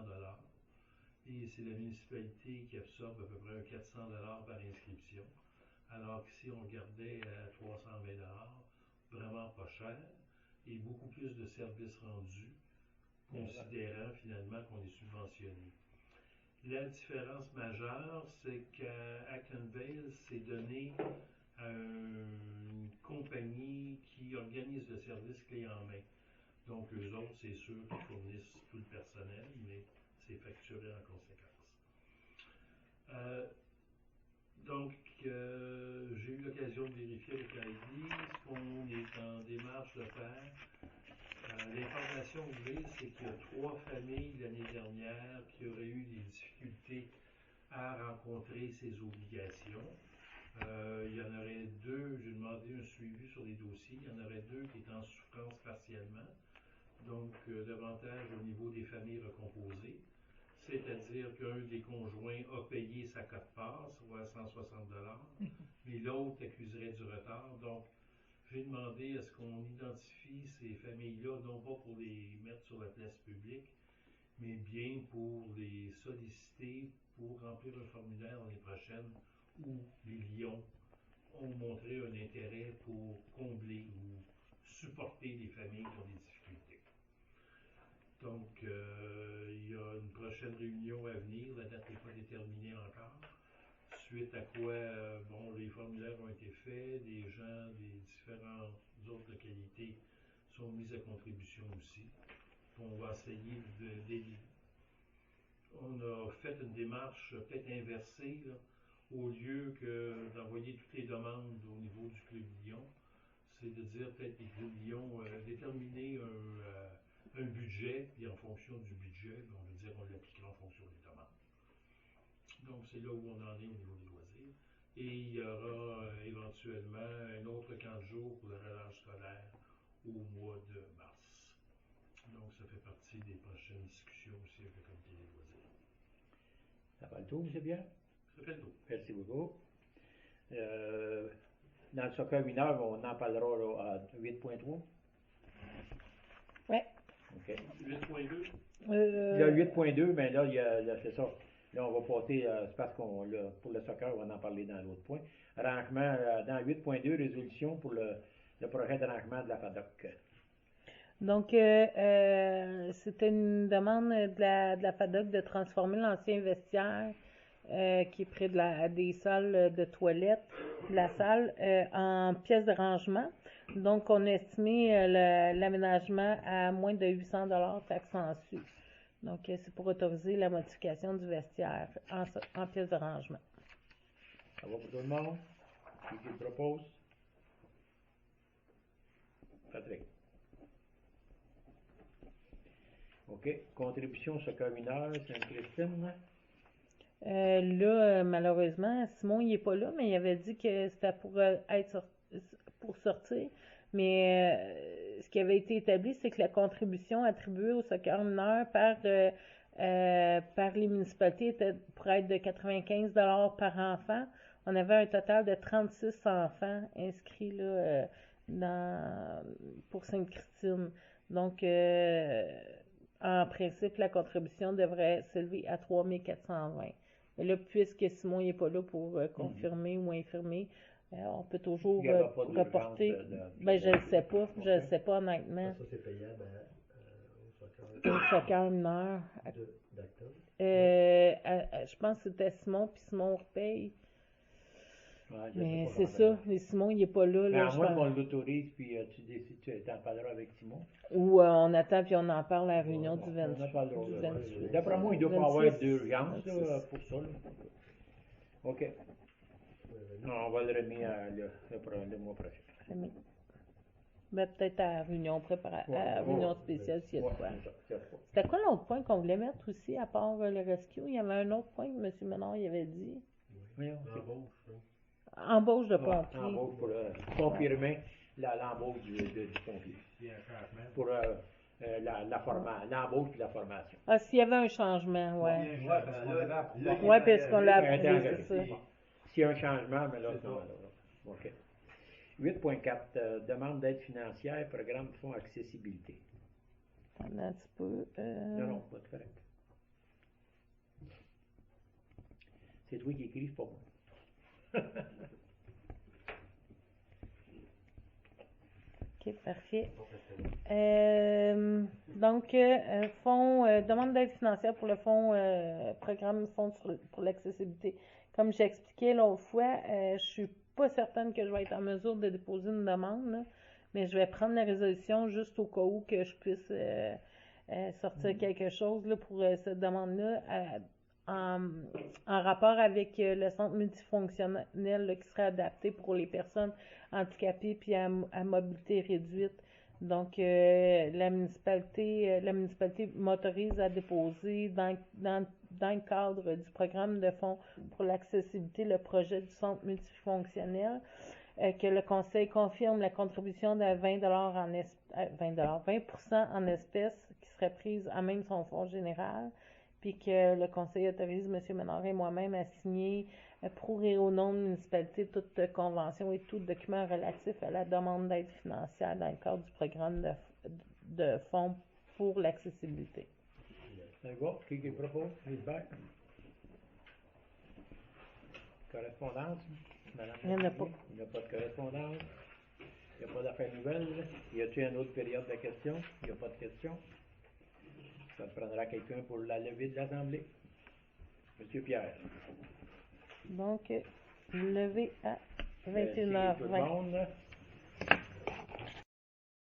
[SPEAKER 7] $. Et c'est la municipalité qui absorbe à peu près 400 $ par inscription. Alors qu'ici, on regardait à 320 $, vraiment pas cher, et beaucoup plus de services rendus, considérant finalement qu'on est subventionné. La différence majeure, c'est qu'à Actonville, c'est donné à une compagnie qui organise le service clé en main. Donc, eux autres, c'est sûr qu'ils fournissent tout le personnel, mais c'est facturé en conséquence. Donc, j'ai eu l'occasion de vérifier avec l'ID ce qu'on est en démarche de faire. L'information que j'ai, c'est qu'il y a 3 familles l'année dernière qui auraient eu des difficultés à rencontrer ces obligations. Il y en aurait 2, j'ai demandé un suivi sur les dossiers, il y en aurait 2 qui étaient en souffrance partiellement, donc davantage au niveau des familles recomposées, c'est-à-dire qu'un des conjoints a payé sa quote-part, soit 160 $, mais l'autre accuserait du retard. Donc, j'ai demandé à ce qu'on identifie ces familles-là, non pas pour les mettre sur la place publique, mais bien pour les solliciter pour remplir un formulaire l'année prochaine où les Lions ont montré un intérêt pour combler ou supporter les familles qui ont des difficultés. Donc, il y a une prochaine réunion à venir, la date n'est pas déterminée encore, suite à quoi, les formulaires ont été faits, des gens des différentes autres localités sont mis à contribution aussi. On va essayer on a fait une démarche peut-être inversée, là, au lieu que d'envoyer toutes les demandes au niveau du Club Lyon, c'est de dire peut-être que le Club Lyon déterminer un budget, puis en fonction du budget, ben, on va dire on l'appliquera en fonction des demandes. Donc, c'est là où on en est au niveau des loisirs. Et il y aura éventuellement un autre camp de jour pour le relâche scolaire au mois de mars. Donc, ça fait partie des prochaines discussions aussi avec le comité des loisirs.
[SPEAKER 1] Ça va le tour, M. Pierre?
[SPEAKER 7] Ça fait le tour.
[SPEAKER 1] Merci beaucoup. Dans le soccer mineur, on en parlera là, à 8.3.
[SPEAKER 2] Ouais.
[SPEAKER 1] OK.
[SPEAKER 7] 8.2.
[SPEAKER 1] Il y a 8.2, mais là, c'est ça. Là, on va passer, c'est parce qu'on, pour le soccer, on va en parler dans l'autre point. Rangement, dans 8.2, résolution pour le projet de rangement de la FADOC.
[SPEAKER 2] Donc, c'était une demande de la FADOC de transformer l'ancien vestiaire qui est près des salles de toilettes, de la salle, en pièces de rangement. Donc, on a estimé l'aménagement à moins de 800 $ taxes en su. Donc, c'est pour autoriser la modification du vestiaire en pièces de rangement.
[SPEAKER 1] Ça va pour tout le monde? Qui le propose? Patrick. OK. Contribution soccer mineur, Sainte-Christine.
[SPEAKER 2] Là, malheureusement, Simon, il n'est pas là, mais il avait dit que c'était pour sortir. Mais ce qui avait été établi, c'est que la contribution attribuée au soccer mineur par les municipalités pourrait être de 95 $ par enfant. On avait un total de 36 enfants inscrits là, pour Sainte-Christine. Donc, en principe, la contribution devrait s'élever à 3 420. Mais là, puisque Simon n'est pas là pour confirmer ou infirmer, on peut toujours reporter. Ben, je ne sais pas. Je ne sais pas honnêtement.
[SPEAKER 3] Ça, c'est payable
[SPEAKER 2] au soccer mineur.
[SPEAKER 3] d'octobre.
[SPEAKER 2] Je pense que c'était Simon, puis Simon repaye.
[SPEAKER 1] Ouais,
[SPEAKER 2] Mais c'est ça, mais Simon, il n'est pas là.
[SPEAKER 1] Mais
[SPEAKER 2] là
[SPEAKER 1] à moins qu'on l'autorise, puis tu décides, tu en parleras avec Simon.
[SPEAKER 2] Ou on attend, puis on en parle à la réunion du 28.
[SPEAKER 1] On en parlera,
[SPEAKER 2] Du
[SPEAKER 1] là.
[SPEAKER 2] 28.
[SPEAKER 1] D'après moi, il ne doit pas avoir
[SPEAKER 2] 26,
[SPEAKER 1] d'urgence là,
[SPEAKER 2] 26.
[SPEAKER 1] pour ça. Là. OK. On va le remettre le mois prochain.
[SPEAKER 2] Remis. Ben, peut-être à la réunion à la réunion spéciale s'il y a de quoi. C'était quoi l'autre point qu'on voulait mettre aussi, à part le rescue? Il y avait un autre point que M. Ménard il avait dit.
[SPEAKER 1] Oui,
[SPEAKER 2] Embauche de pompier.
[SPEAKER 1] Embauche pour confirmer l'embauche du pompier. Pour l'embauche et la formation.
[SPEAKER 2] Ah, s'il y avait un changement, ouais.
[SPEAKER 5] Ouais,
[SPEAKER 2] parce qu'on l'a approuvé, c'est ça.
[SPEAKER 1] S'il y a un changement, mais là, c'est ça. OK. 8.4, demande d'aide financière, programme fonds accessibilité.
[SPEAKER 2] Attends un petit peu.
[SPEAKER 1] Non, pas de correct. C'est toi qui écris, c'est pas moi.
[SPEAKER 2] OK, parfait. Donc, demande d'aide financière pour le fonds, programme fonds pour l'accessibilité. Comme j'expliquais l'autre fois, je suis pas certaine que je vais être en mesure de déposer une demande, là, mais je vais prendre la résolution juste au cas où que je puisse sortir quelque chose là, pour cette demande-là en rapport avec le centre multifonctionnel là, qui serait adapté pour les personnes handicapées puis à mobilité réduite. Donc, la municipalité m'autorise à déposer dans le cadre du programme de fonds pour l'accessibilité le projet du centre multifonctionnel, que le conseil confirme la contribution de 20% en espèces qui serait prise à même son fonds général, puis que le conseil autorise M. Ménard et moi-même à signer pour et au nom de la municipalité toute convention et tout document relatif à la demande d'aide financière dans le cadre du programme de fonds pour l'accessibilité.
[SPEAKER 1] D'accord. Qui propose? Lisbeth? Correspondance? Madame
[SPEAKER 2] Il n'y en a pas.
[SPEAKER 1] Il n'y a pas de correspondance. Il n'y a pas d'affaires nouvelles. Y a-t-il une autre période de questions? Il n'y a pas de questions. Ça prendra quelqu'un pour la levée de l'Assemblée. Monsieur Pierre.
[SPEAKER 2] Donc, levé à
[SPEAKER 1] Tout le
[SPEAKER 2] 21h20.
[SPEAKER 1] monde,